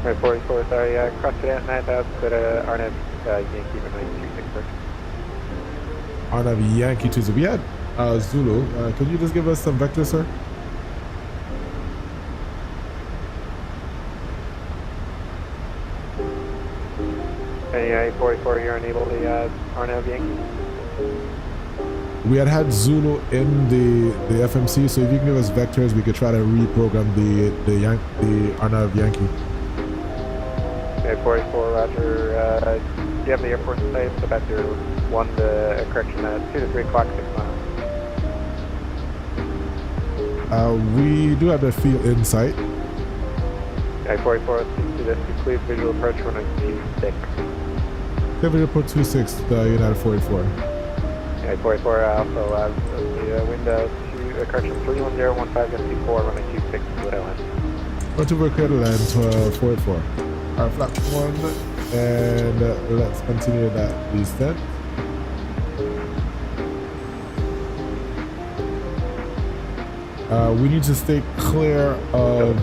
Right, 44, sorry, cross cadet 9000, but RNAV Yankee for 936, sir. RNAV Yankee 2. We had Zulu. Could you just give us some vectors, sir? Hey, 44, you're unable to RNAV Yankee? We had Zulu in the FMC, so if you can give us vectors, we could try to reprogram the RNAV Yankee. Okay, 44, roger. Do you have the airport in sight? So vector 1 to, correction, 2 to 3 o'clock, 6 miles. We do have the field in sight. Okay, 44, let's do this. Complete visual approach 126. Visual approach 26, the United 44. Okay, 44, also the window to, correction, 31015 24, runway 26, split island. Go to Cradle Land 44. Our flap 1, and let's continue that descent. We need to stay clear of,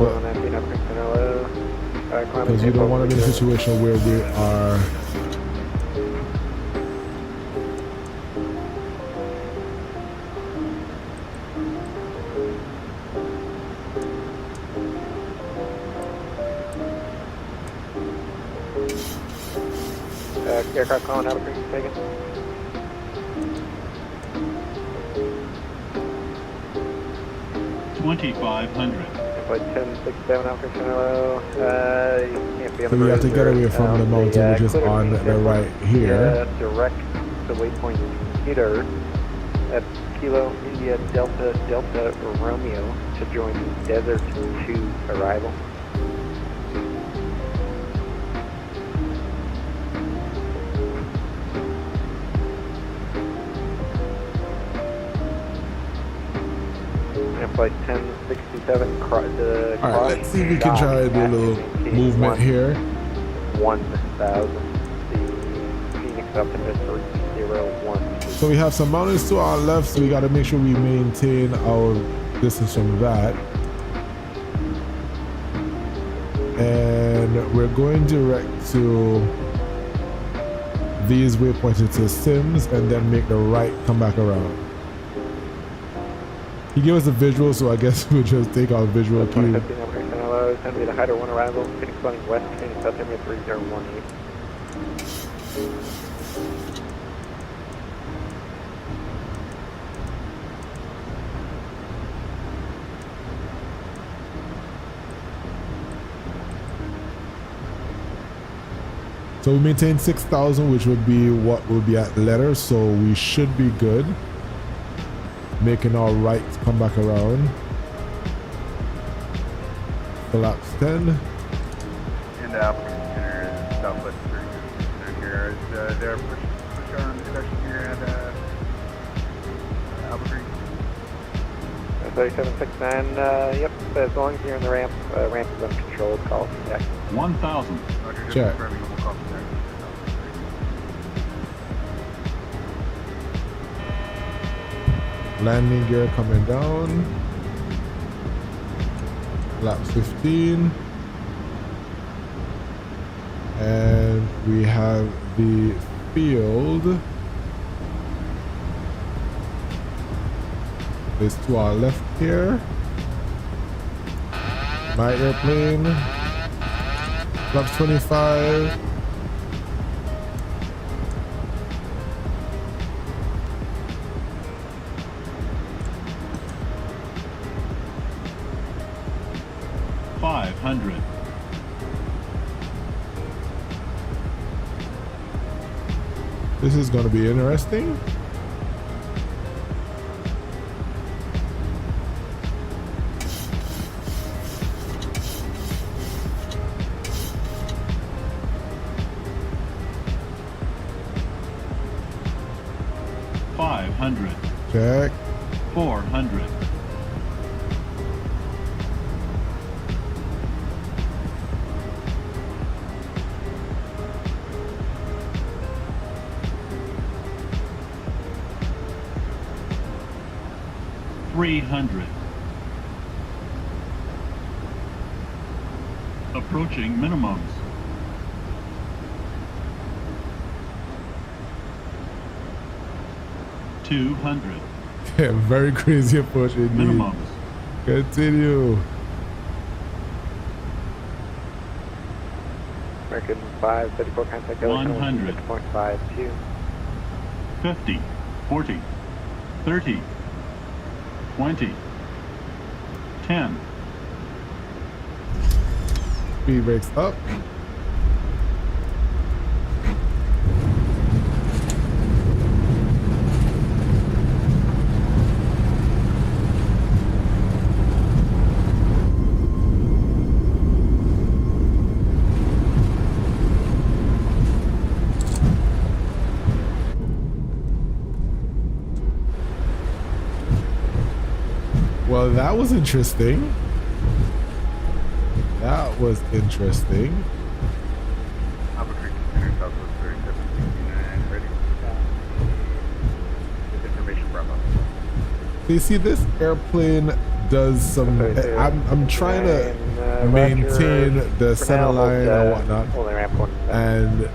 because you don't want to be in a situation where we are aircraft calling out of Green taken. Flight 1067 out hello. You can't be on the so we have to get away from the mountain, which is on the right here. Direct the waypoint hitter at Kilo India Delta Romeo to join Desert 2 arrival. Flight 1067 the all right, let's see if we can try to do a little movement here. 1000, the Phoenix Optimist 301. So we have some mountains to our left, so we got to make sure we maintain our distance from that. And we're going direct to these waypoints into Sims, and then make the right come back around. He gave us a visual, so I guess we'll just take our visual cue. 2015, hello, it's going to be the Hyder 1 arrival, Phoenix running west, Phoenix altimeter 3018. So we maintain 6,000, which would be what will be at letter, so we should be good. Making our right come back around. Collapse 10. And the applicant center is southwest 30 here. Is there a push arm discussion here at Albuquerque? 3769, yep, as long as you're in the ramp, ramp is uncontrolled, call check. 1,000. Check. Landing gear coming down. Lap 15. And we have the field. It's to our left here. My airplane. Lap 25. This is going to be interesting. Check. 400. Approaching minimums. $200. Yeah, very crazy approach indeed. Minimums. Continue. American 534, contact 100. 6.52. 50, 40, 30, 20, 10. Speed brakes up. Well, that was interesting. That was interesting. Albuquerque Center, Southwest 3769, ready. With information Bravo. So you see, this airplane does some. I'm trying to maintain the center line and whatnot, and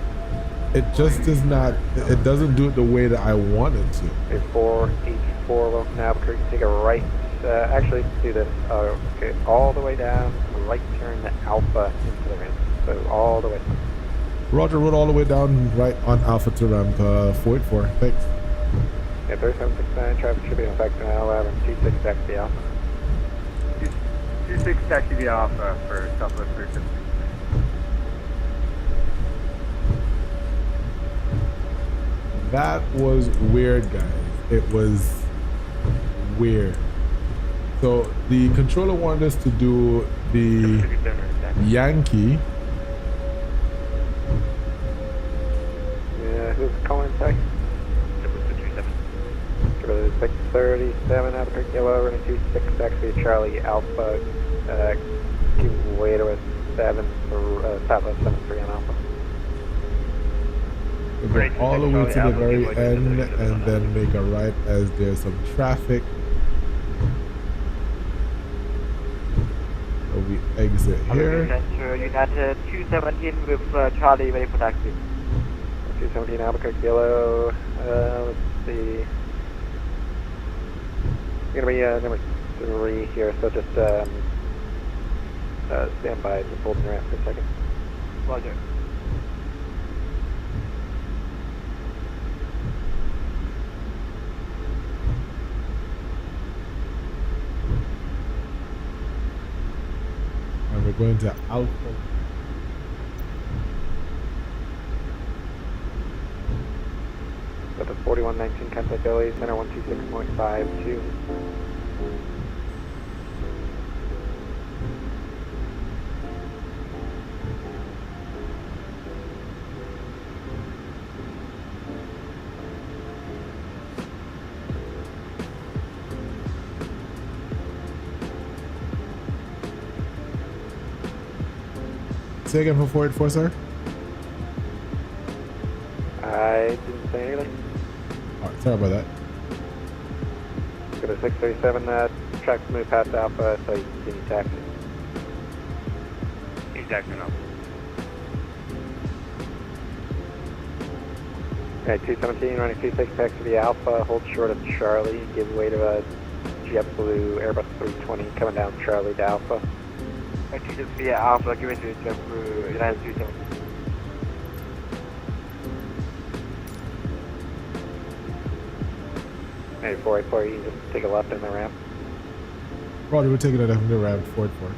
it just does not. It doesn't do it the way that I want it to. 484, welcome to Albuquerque. Take a right. Actually, do this. Okay, all the way down, right turn to Alpha into the ramp. So all the way. Roger, road all the way down right on Alpha to ramp 484. Thanks. Yeah, 3769, traffic should be in effect now. 26 taxi Alpha. 26 taxi via Alpha for Southwest 3769. That was weird, guys. It was weird. So the controller wanted us to do the Yankee. Yeah, who's calling tech? 637 Albuquerque Yellow, running 26 taxi Charlie Alpha. Give way to a 7 for Southwest 73 on Alpha. We'll go all the way to the very end and then make a right as there's some traffic. So we exit here. United 217 with Charlie ready for taxi. 217 Albuquerque Yellow. Let's see. You're gonna be number 3 here, so just stand by, just holding your ramp for a second. Roger. And we're going to Alpha. So the 4119 contact LA, center 126.52. Say again for 484, sir. I didn't say anything. Alright, sorry about that. Go to 637, track smooth past Alpha, so you can continue taxi. He's taxiing up. Okay, 217, running 26 taxi via Alpha, hold short of Charlie, give way to a JetBlue Airbus 320 coming down Charlie to Alpha. 26 via Alpha, give it to JetBlue United 370. Hey, 484, you can just take a left in the ramp. Roger, we're taking it from the ramp 484.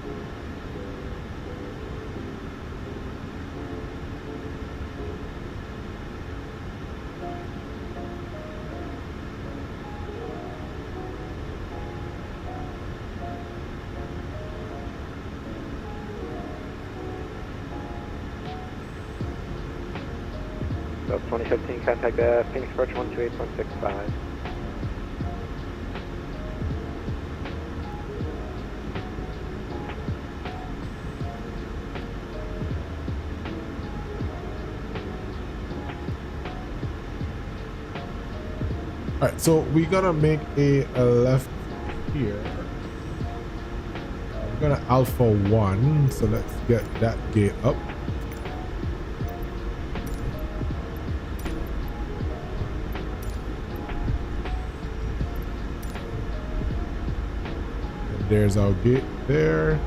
So 2015, contact Phoenix approach 128.65. Alright, so we gotta make a left here. We're Gonna Alpha 1, so let's get that gate up. And there's our gate there.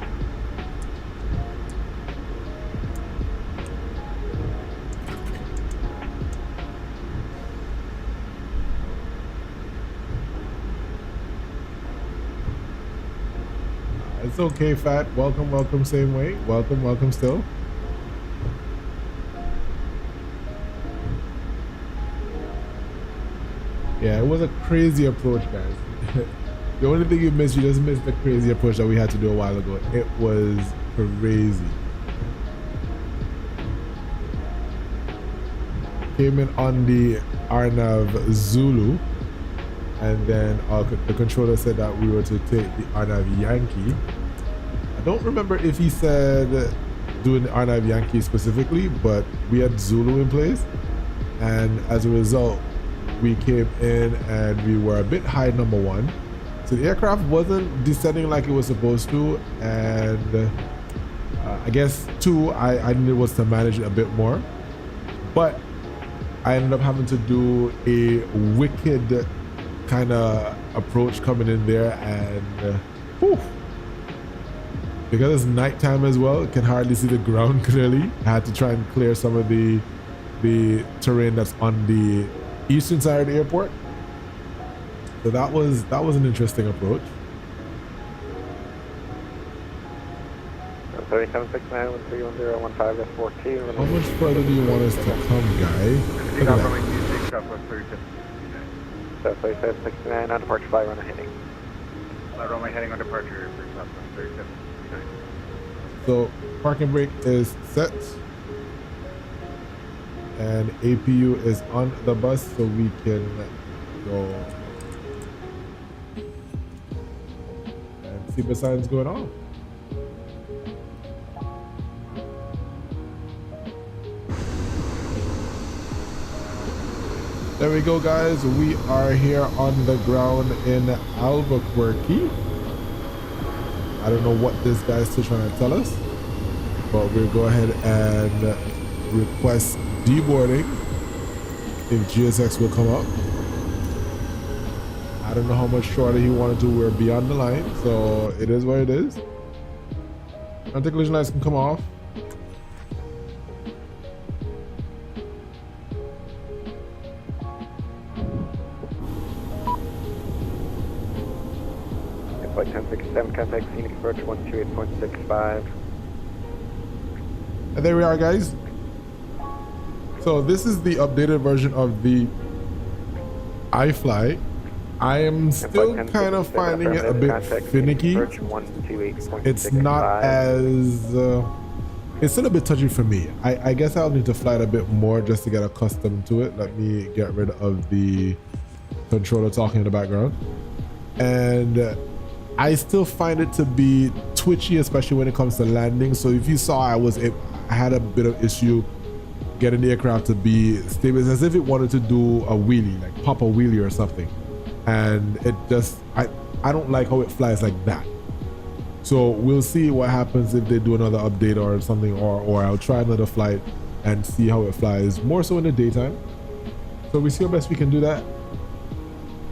It's okay, Fat. Welcome, welcome, same way. Welcome, welcome still. Yeah, it was a crazy approach, guys. The only thing you just missed the crazy approach that we had to do a while ago. It was crazy. Came in on the Arnav Zulu, and then the controller said that we were to take the Arnav Yankee. I don't remember if he said doing the Arnav Yankee specifically, but we had Zulu in place, and as a result we came in and we were a bit high, number one, so the aircraft wasn't descending like it was supposed to, and I guess two, I needed was to manage it a bit more, but I ended up having to do a wicked kind of approach coming in there, and because it's nighttime as well, can hardly see the ground clearly. I had to try and clear some of the terrain that's on the eastern side of the airport. So that was an interesting approach. 3769-1310-15, that's 14. How much further do you want us to come, guy? Look at that. So 3769 on departure, fly runner heading. Flight runway heading on departure for Southwest 3769. So parking brake is set, and APU is on the bus, so we can go and see the signs going on. There we go, guys. We are here on the ground in Albuquerque. I don't know what this guy's still trying to tell us, but we'll go ahead and request deboarding if GSX will come up. I don't know how much shorter he wanted to. We're beyond the line, so it is what it is. Anti-collision lights can come off. Flight 1067, contact scenic approach 128.65. And there we are, guys. So this is the updated version of the iFLY. I am still kind of finding it a bit finicky. It's not as it's still a bit touchy for me. I guess I'll need to fly it a bit more just to get accustomed to it. Let me get rid of the controller talking in the background. And I still find it to be twitchy, especially when it comes to landing. So if you saw, I had a bit of issue getting the aircraft to be stable. It's as if it wanted to do a wheelie, like pop a wheelie or something. And it just, I don't like how it flies like that. So we'll see what happens if they do another update or something, or I'll try another flight and see how it flies, more so in the daytime. So we see how best we can do that,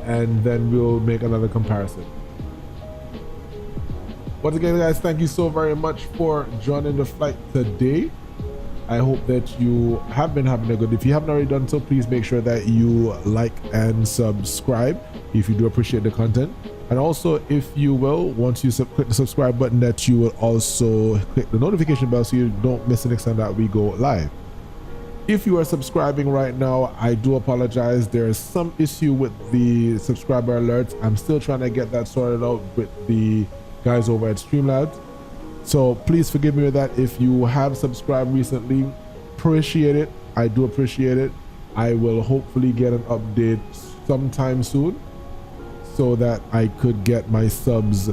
and then we'll make another comparison. Once again, guys, thank you so very much for joining the flight today. I hope that you have been having a good day. If you haven't already done so, please make sure that you like and subscribe if you do appreciate the content. And also, if you will, once you click the subscribe button, that you will also click the notification bell so you don't miss the next time that we go live. If you are subscribing right now, I do apologize. There is some issue with the subscriber alerts. I'm still trying to get that sorted out with the guys over at Streamlabs. So please forgive me with that. If you have subscribed recently, appreciate it. I do appreciate it. I will hopefully get an update sometime soon so that I could get my subs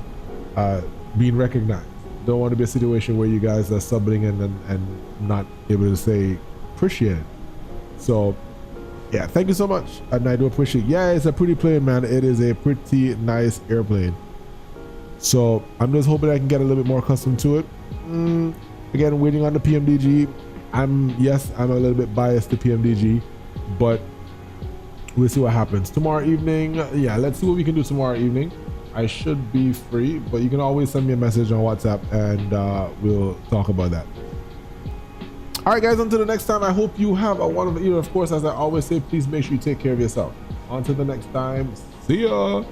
being recognized. Don't want to be a situation where you guys are subbing and not able to say appreciate it. So yeah, thank you so much, and I do appreciate it. Yeah, it's a pretty plane, man. It is a pretty nice airplane. So I'm just hoping I can get a little bit more accustomed to it. Again, waiting on the PMDG. I'm a little bit biased to PMDG, but we'll see what happens tomorrow evening. Yeah, let's see what we can do tomorrow evening. I should be free, but you can always send me a message on WhatsApp and we'll talk about that. All right, guys, until the next time, I hope you have a wonderful evening. Of course, as I always say, please make sure you take care of yourself. Until the next time, see ya.